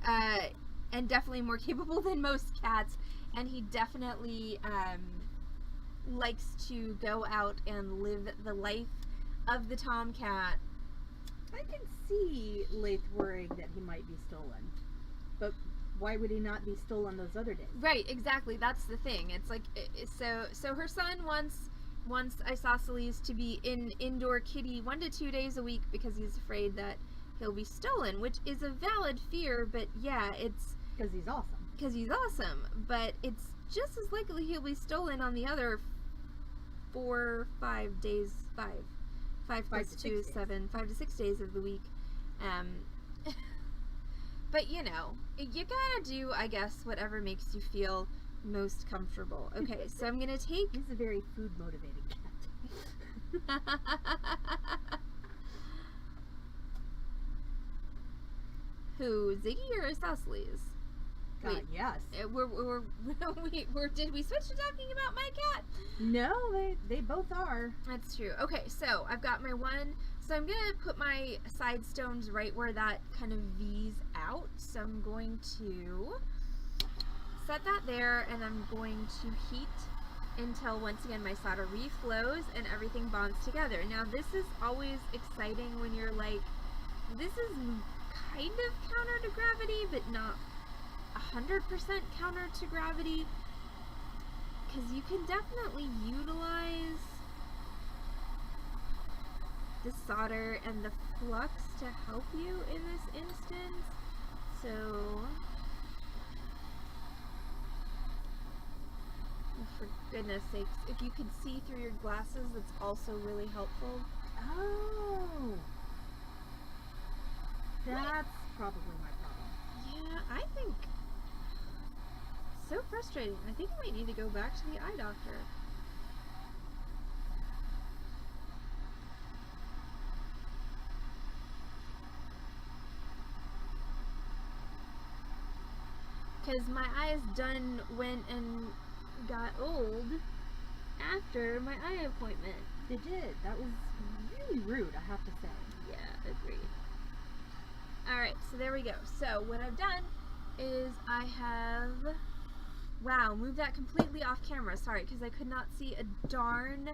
and definitely more capable than most cats. And he definitely likes to go out and live the life of the tomcat. I can see Lath worrying that he might be stolen, but why would he not be stolen those other days? Right, exactly. That's the thing. It's like, so her son wants isosceles to be in indoor kitty 1 to 2 days a week because he's afraid that he'll be stolen, which is a valid fear. But yeah, it's because he's awesome. Because he's awesome, but it's just as likely he'll be stolen on the other 4, 5 days, 5 plus 2, 7, 5 to 6 days of the week. But you know, you gotta do, I guess, whatever makes you feel most comfortable. Okay, so I'm gonna take. He's a very food motivated cat. Who, Ziggy or Isosceles? God, Wait, yes. Did we switch to talking about my cat? No, they both are. That's true. Okay, so I've got my one. So I'm gonna put my side stones right where that kind of V's out. So I'm going to set that there, and I'm going to heat until once again my solder reflows and everything bonds together. Now this is always exciting when you're like, this is kind of counter to gravity, but not 100% counter to gravity, because you can definitely utilize the solder and the flux to help you in this instance. So, for goodness sakes, if you could see through your glasses, that's also really helpful. Oh, that's probably my problem. Yeah, I think so frustrating. I think I might need to go back to the eye doctor. because my eyes done went and got old after my eye appointment. They did. That was really rude, I have to say. Yeah, agreed. Alright, so there we go. So what I've done is I have, wow, moved that completely off camera. Sorry, because I could not see a darn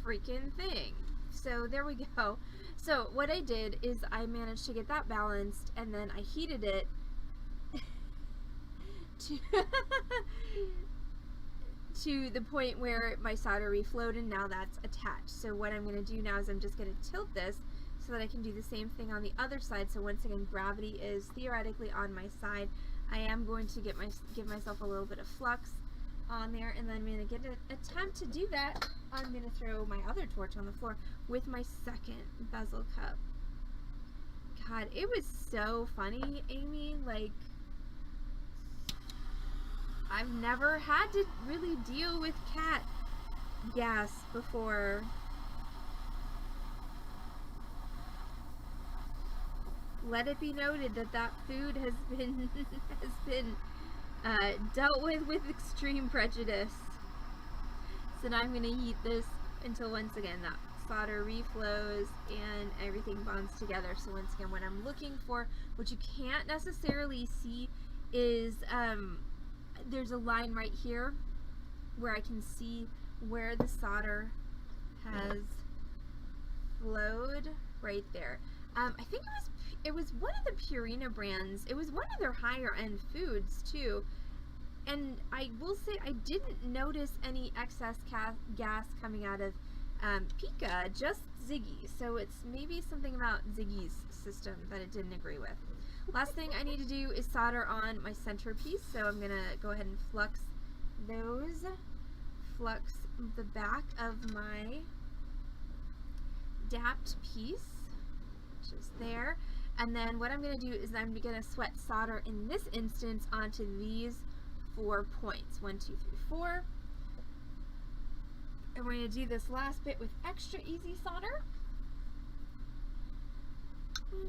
freaking thing. So there we go. So what I did is I managed to get that balanced, and then I heated it to the point where my solder reflowed, and now that's attached. So what I'm going to do now is I'm just going to tilt this so that I can do the same thing on the other side. So once again, gravity is theoretically on my side. I am going to give myself a little bit of flux on there, and then I'm going to get an attempt to do that. I'm going to throw my other torch on the floor with my second bezel cup. God, it was so funny, Amy. Like, I've never had to really deal with cat gas before. Let it be noted that that food has been dealt with extreme prejudice. So now I'm going to heat this until once again that solder reflows and everything bonds together. So once again, what I'm looking for, what you can't necessarily see, is there's a line right here where I can see where the solder has flowed right there. I think it was one of the Purina brands. It was one of their higher end foods too. And I will say I didn't notice any excess gas coming out of Pika, just Ziggy. So it's maybe something about Ziggy's system that it didn't agree with. Last thing I need to do is solder on my centerpiece. So I'm going to go ahead and flux those. Flux the back of my dapped piece, which is there. And then what I'm going to do is I'm going to sweat solder in this instance onto these 4 points. 1, 2, 3, 4. And we're going to do this last bit with extra easy solder. 1,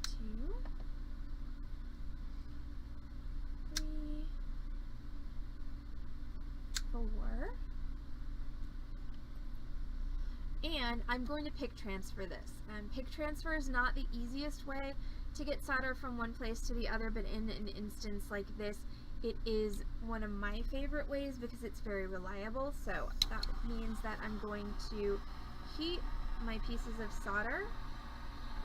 2, 3, 4. And I'm going to pick transfer this. Pick transfer is not the easiest way to get solder from one place to the other, but in an instance like this, it is one of my favorite ways because it's very reliable. So that means that I'm going to heat my pieces of solder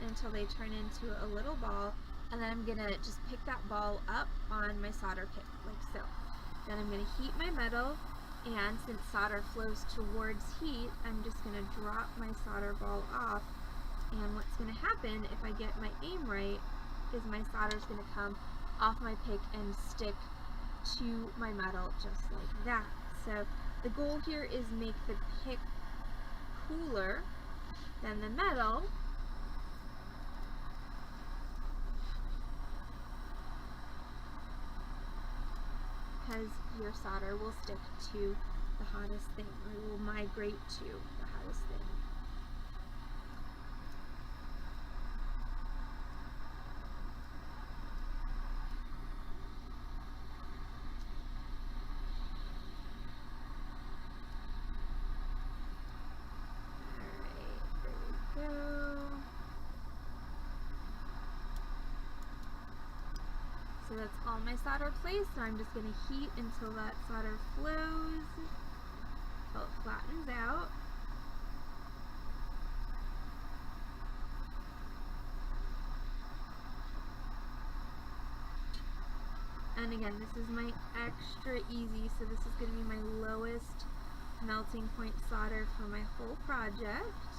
until they turn into a little ball, and then I'm going to just pick that ball up on my solder pick, like so. Then I'm going to heat my metal, and since solder flows towards heat, I'm just going to drop my solder ball off. And what's going to happen if I get my aim right is my solder is going to come off my pick and stick to my metal just like that. So the goal here is make the pick cooler than the metal, because your solder will stick to the hottest thing, or it will migrate to the hottest thing. So that's all my solder placed. So I'm just going to heat until that solder flows, until it flattens out. And again, this is my extra easy, so this is going to be my lowest melting point solder for my whole project.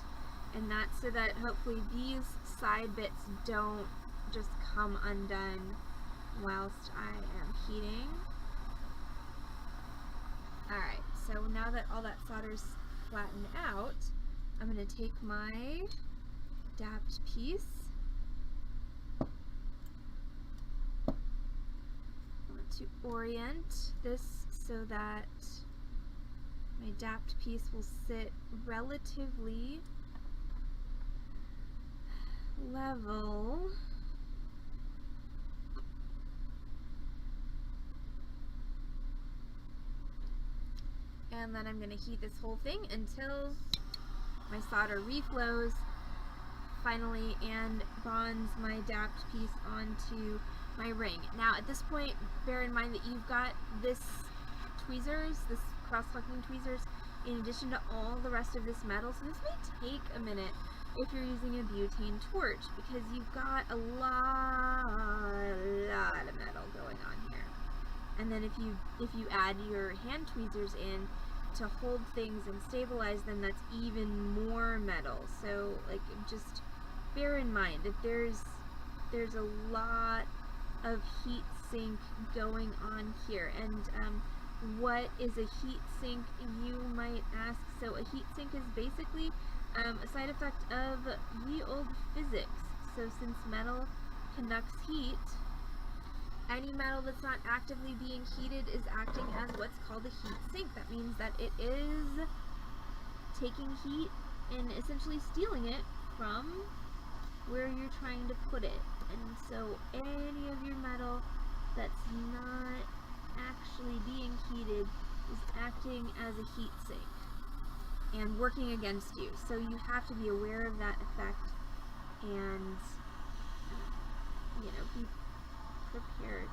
And that's so that hopefully these side bits don't just come undone whilst I am heating. Alright, so now that all that solder's flattened out, I'm going to take my dapped piece. I want to orient this so that my dapped piece will sit relatively level and then I'm going to heat this whole thing until my solder reflows finally and bonds my dapped piece onto my ring. Now at this point, bear in mind that you've got this tweezers, this cross-linking tweezers, in addition to all the rest of this metal, so this may take a minute if you're using a butane torch, because you've got a lot of metal going on here. And then if you add your hand tweezers in to hold things and stabilize them, that's even more metal. So like, just bear in mind that there's a lot of heat sink going on here. And what is a heat sink, you might ask? So a heat sink is basically a side effect of ye old physics. So since metal conducts heat, any metal that's not actively being heated is acting as what's called a heat sink. That means that it is taking heat and essentially stealing it from where you're trying to put it. And so any of your metal that's not actually being heated is acting as a heat sink and working against you. So you have to be aware of that effect and be prepared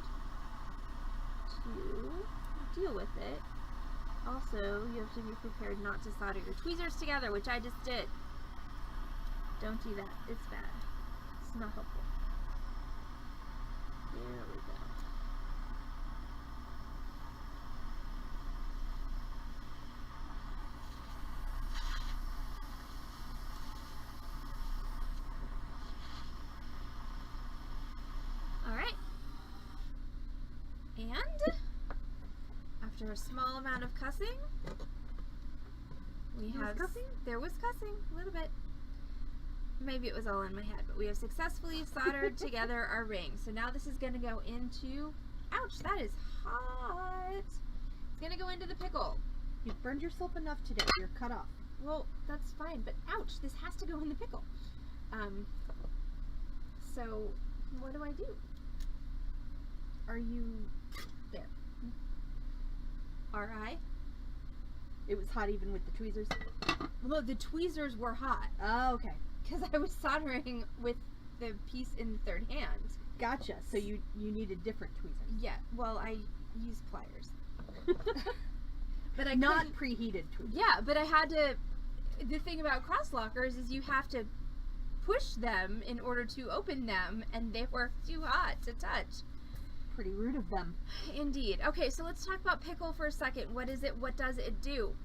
to deal with it. Also, you have to be prepared not to solder your tweezers together, which I just did. Don't do that. It's bad. It's not helpful. There we go. Alright. And after a small amount of cussing, there was cussing, a little bit. Maybe it was all in my head, but we have successfully soldered together our ring. So now this is going to go into, ouch, that is hot. It's going to go into the pickle. You've burned yourself enough today. You're cut off. Well, that's fine, but ouch, this has to go in the pickle. So what do I do? Are you There. R.I.? It was hot even with the tweezers? Well, the tweezers were hot. Oh, okay. Because I was soldering with the piece in the third hand. Gotcha. So you needed different tweezers. Yeah, well, I used pliers. But I Not couldn't- preheated tweezers. Yeah, but I had to, the thing about cross lockers is you have to push them in order to open them, and they were too hot to touch. Pretty rude of them. Indeed. Okay, so let's talk about pickle for a second. What is it? What does it do?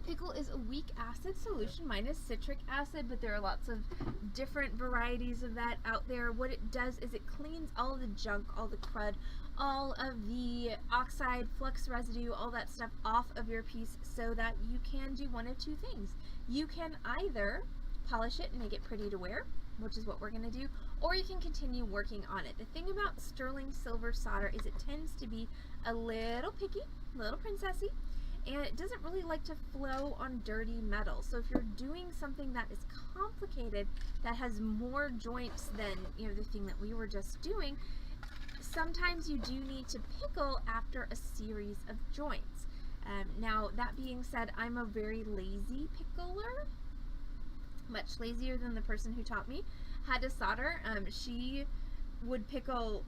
Pickle is a weak acid solution minus citric acid, but there are lots of different varieties of that out there. What it does is it cleans all the junk, all the crud, all of the oxide, flux residue, all that stuff off of your piece so that you can do one of two things. You can either polish it and make it pretty to wear, which is what we're going to do, or you can continue working on it. The thing about sterling silver solder is it tends to be a little picky, a little princessy, and it doesn't really like to flow on dirty metal. So if you're doing something that is complicated, that has more joints than the thing that we were just doing, sometimes you do need to pickle after a series of joints. Now, that being said, I'm a very lazy pickler, much lazier than the person who taught me how to solder. She would pickle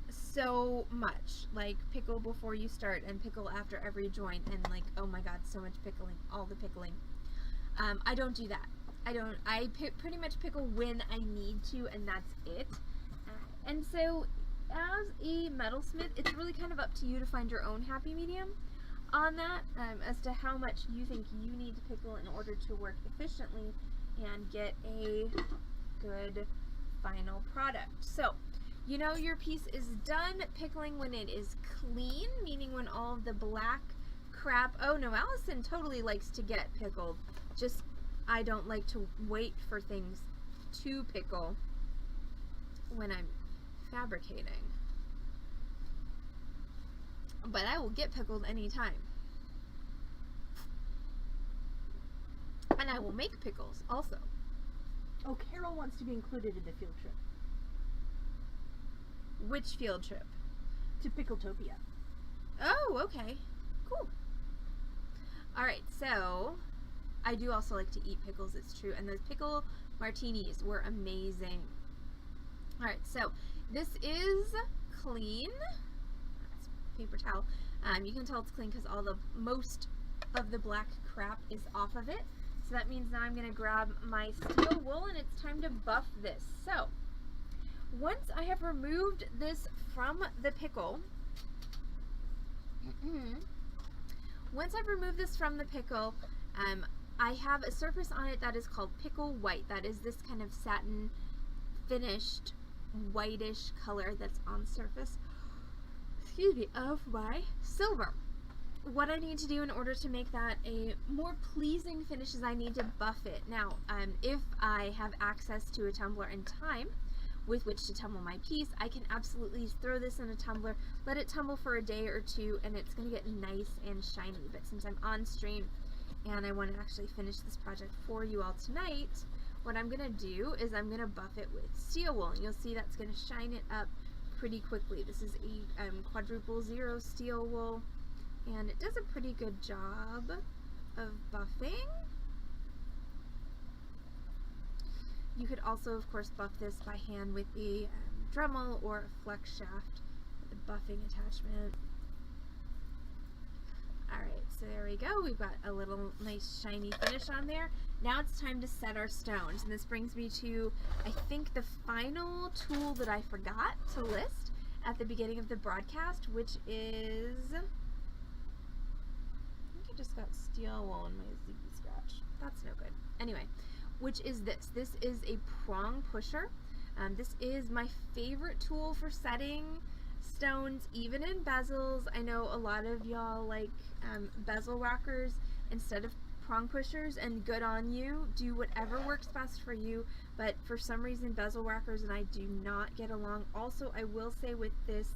so much, like pickle before you start and pickle after every joint, and like, oh my god, so much pickling, all the pickling. I don't do that. I pretty much pickle when I need to, and that's it. And so as a metalsmith, it's really kind of up to you to find your own happy medium on that, as to how much you think you need to pickle in order to work efficiently and get a good final product. So your piece is done pickling when it is clean, meaning when all of the black crap, oh no, Allison totally likes to get pickled, just I don't like to wait for things to pickle when I'm fabricating. But I will get pickled anytime. And I will make pickles also. Oh, Carol wants to be included in the field trip. Which field trip? To Pickletopia. Oh, okay. Cool. Alright, so I do also like to eat pickles, it's true, and those pickle martinis were amazing. Alright, so this is clean. That's paper towel. You can tell it's clean because most of the black crap is off of it. So that means now I'm going to grab my steel wool and it's time to buff this. So once I have removed this from the pickle, I have a surface on it that is called pickle white. That is this kind of satin finished whitish color that's on surface, of my silver. What I need to do in order to make that a more pleasing finish is I need to buff it. Now, if I have access to a tumbler and time with which to tumble my piece, I can absolutely throw this in a tumbler, let it tumble for a day or two, and it's going to get nice and shiny. But since I'm on stream and I want to actually finish this project for you all tonight, what I'm going to do is I'm going to buff it with steel wool, and you'll see that's going to shine it up pretty quickly. This is a quadruple zero steel wool, and it does a pretty good job of buffing. You could also, of course, buff this by hand with a Dremel or a Flux shaft with a buffing attachment. Alright, so there we go. We've got a little nice shiny finish on there. Now it's time to set our stones, and this brings me to, I think, the final tool that I forgot to list at the beginning of the broadcast, which is, I think I just got steel wool in my ziggy scratch. That's no good. Anyway, which is this. This is a Prong Pusher. This is my favorite tool for setting stones, even in bezels. I know a lot of y'all like bezel rockers instead of prong pushers, and good on you. Do whatever works best for you, but for some reason bezel rockers and I do not get along. Also, I will say with this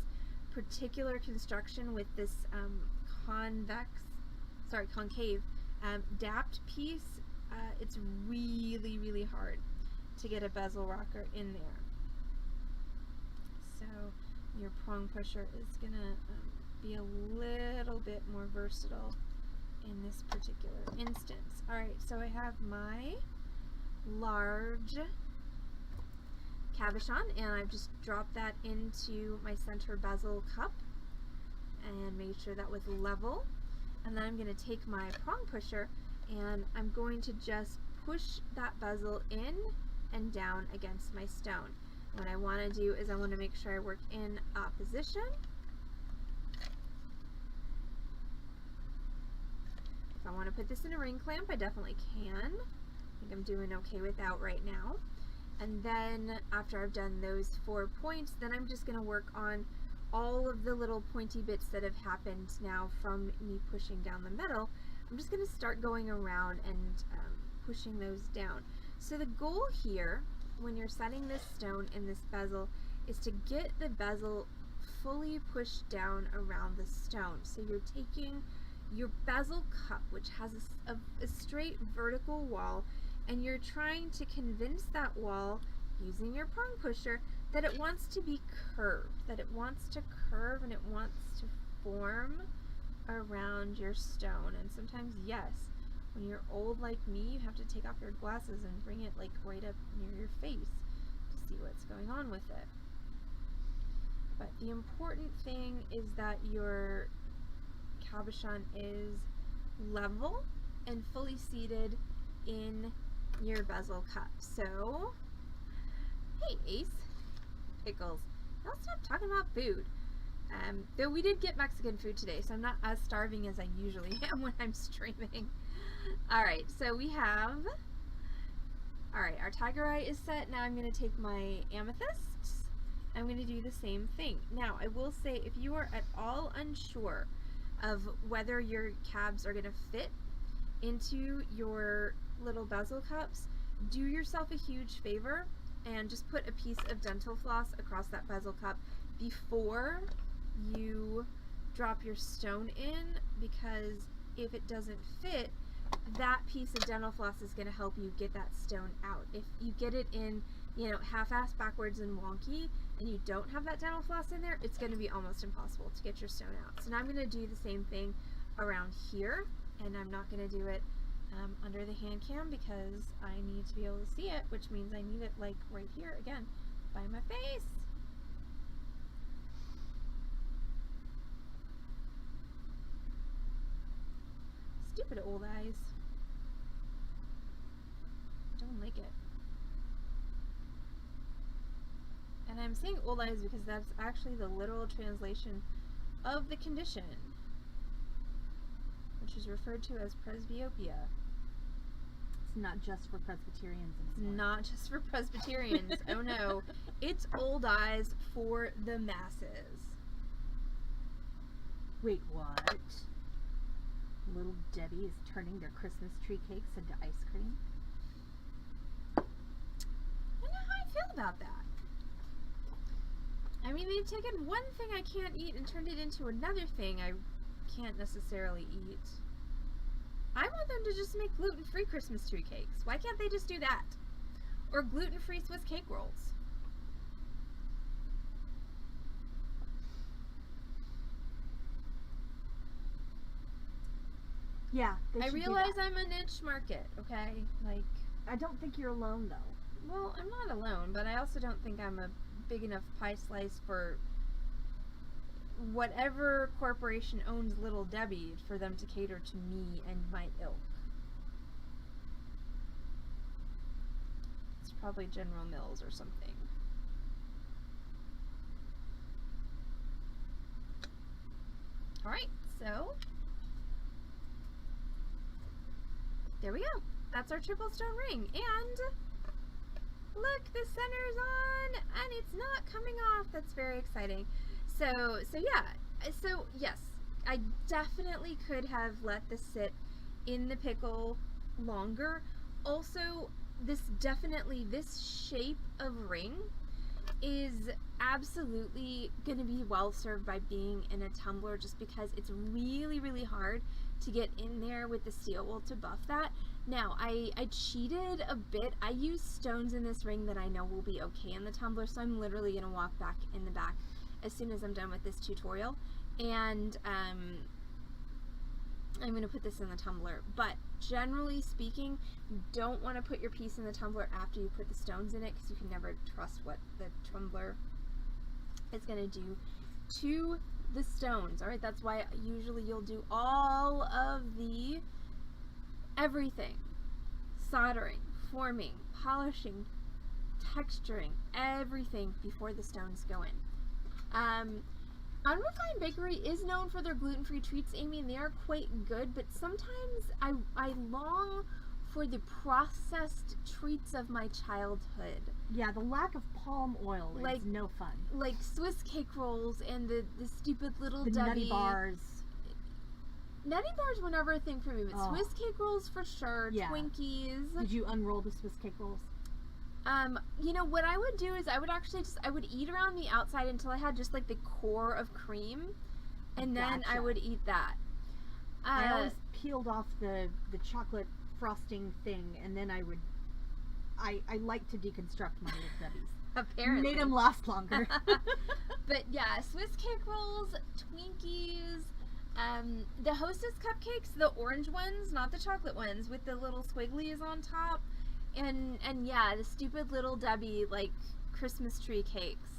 particular construction, with this concave dapped piece, it's really, really hard to get a bezel rocker in there. So your prong pusher is gonna be a little bit more versatile in this particular instance. Alright, so I have my large cabochon, and I've just dropped that into my center bezel cup and made sure that was level. And then I'm going to take my prong pusher and I'm going to just push that bezel in and down against my stone. What I want to do is I want to make sure I work in opposition. If I want to put this in a ring clamp, I definitely can. I think I'm doing okay without right now. And then after I've done those 4 points, then I'm just going to work on all of the little pointy bits that have happened now from me pushing down the metal. I'm just going to start going around and pushing those down. So the goal here, when you're setting this stone in this bezel, is to get the bezel fully pushed down around the stone. So you're taking your bezel cup, which has a straight vertical wall, and you're trying to convince that wall, using your prong pusher, that it wants to be curved, that it wants to curve and it wants to form around your stone. And sometimes, yes, when you're old like me, you have to take off your glasses and bring it like right up near your face to see what's going on with it. But the important thing is that your cabochon is level and fully seated in your bezel cup. So, hey Ace, pickles, now stop talking about food. Though we did get Mexican food today, so I'm not as starving as I usually am when I'm streaming. Alright, so we have, alright, our tiger eye is set. Now I'm going to take my amethysts. I'm going to do the same thing. Now, I will say, if you are at all unsure of whether your cabs are going to fit into your little bezel cups, do yourself a huge favor and just put a piece of dental floss across that bezel cup before you drop your stone in, because if it doesn't fit, that piece of dental floss is going to help you get that stone out. If you get it in, you know, half-assed, backwards, and wonky, and you don't have that dental floss in there, it's going to be almost impossible to get your stone out. So now I'm going to do the same thing around here, and I'm not going to do it under the hand cam because I need to be able to see it, which means I need it like right here again by my face. Stupid old eyes. Don't like it. And I'm saying old eyes because that's actually the literal translation of the condition, which is referred to as presbyopia. It's not just for Presbyterians It's anymore. not just for Presbyterians. Oh no. It's old eyes for the masses. Wait, what? Little Debbie is turning their Christmas tree cakes into ice cream? I don't know how I feel about that. I mean, they've taken one thing I can't eat and turned it into another thing I can't necessarily eat. I want them to just make gluten-free Christmas tree cakes. Why can't they just do that? Or gluten-free Swiss cake rolls. Yeah, they I should do realize that. I'm a niche market, okay? Like, I don't think you're alone, though. well, I'm not alone, but I also don't think I'm a big enough pie slice for whatever corporation owns Little Debbie for them to cater to me and my ilk. It's probably General Mills or something. Alright, so there we go. That's our triple stone ring. And look, the center's on and it's not coming off. That's very exciting. So yes, I definitely could have let this sit in the pickle longer. Also, this shape of ring is absolutely going to be well served by being in a tumbler, just because it's really, really hard to get in there with the steel wool to buff that. Now, I cheated a bit. I used stones in this ring that I know will be okay in the tumbler, so I'm literally going to walk back in the back as soon as I'm done with this tutorial, and I'm going to put this in the tumbler. But generally speaking, you don't want to put your piece in the tumbler after you put the stones in it, because you can never trust what the tumbler is going to do to the stones. Alright, that's why usually you'll do all of the everything: soldering, forming, polishing, texturing, everything before the stones go in. Unrefined Bakery is known for their gluten-free treats, Amy, and they are quite good, but sometimes I long for the processed treats of my childhood. Yeah, the lack of palm oil is Like- no fun. Like Swiss cake rolls and the stupid little The Debbie. nutty bars. Nutty bars were never a thing for me, but Oh. Swiss cake rolls for sure. Yeah. Twinkies. Did you unroll the Swiss cake rolls? You know, what I would do is I would eat around the outside until I had just like the core of cream, and then I Gotcha. would eat that. I always peeled off the chocolate frosting thing, and then I like to deconstruct my little Debbies. apparently Made them last longer. But yeah, Swiss cake rolls, Twinkies, the Hostess cupcakes, the orange ones, not the chocolate ones, with the little squigglies on top, and yeah, the stupid Little Debbie like Christmas tree cakes.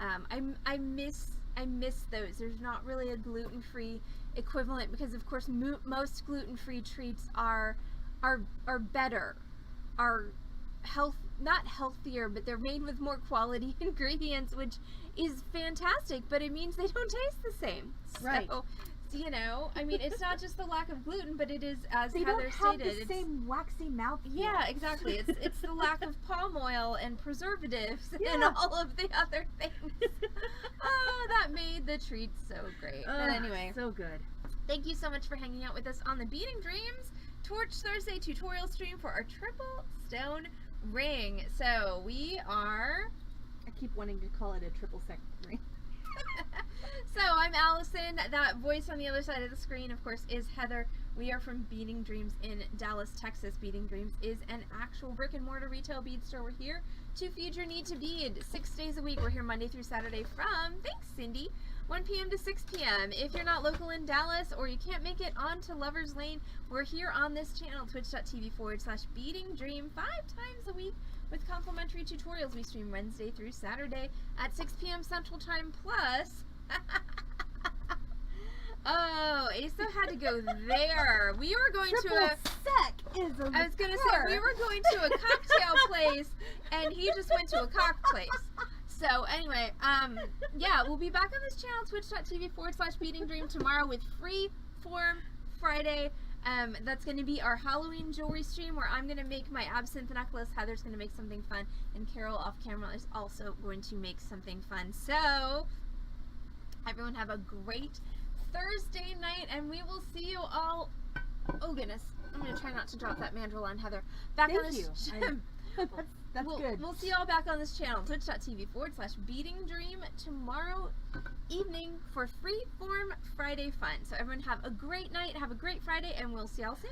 I miss those. There's not really a gluten-free equivalent, because of course most gluten-free treats are better, are not healthier, but they're made with more quality ingredients, which is fantastic, but it means they don't taste the same. Right. So, you know, I mean, it's not just the lack of gluten, but it is, as They Heather don't have stated, the same waxy mouth. yeah, exactly. It's the lack of palm oil and preservatives and Yeah. all of the other things. Oh, that made the treats so great. But anyway, So good. thank you so much for hanging out with us on the Beading Dreams Torch Thursday tutorial stream for our triple stone ring. So we are... I keep wanting to call it a triple second ring. So I'm Allison. That voice on the other side of the screen, of course, is Heather. We are from Beading Dreams in Dallas, Texas. Beading Dreams is an actual brick and mortar retail bead store. We're here to feed your need to bead 6 days a week. We're here Monday through Saturday from, thanks Cindy, 1 p.m. to 6 p.m. If you're not local in Dallas or you can't make it on to Lover's Lane, we're here on this channel, twitch.tv/Beading Dream, 5 times a week with complimentary tutorials. We stream Wednesday through Saturday at 6 p.m. Central Time plus. Oh, Asa had to go there. We were going Triple to a... sec is a I was going to say, we were going to a cocktail place, and he just went to a cock place. So, anyway, yeah, we'll be back on this channel, twitch.tv/Beading Dream tomorrow with Free Form Friday. That's going to be our Halloween jewelry stream where I'm going to make my absinthe necklace. Heather's going to make something fun, and Carol off camera is also going to make something fun. So, everyone have a great Thursday night, and we will see you all. Oh goodness, I'm gonna try not to drop that mandrel on Heather. Back on Thank this. you. That's good. We'll see you all back on this channel, twitch.tv/Beading Dream tomorrow evening for Free Form Friday fun. So everyone have a great night, have a great Friday, and we'll see y'all soon.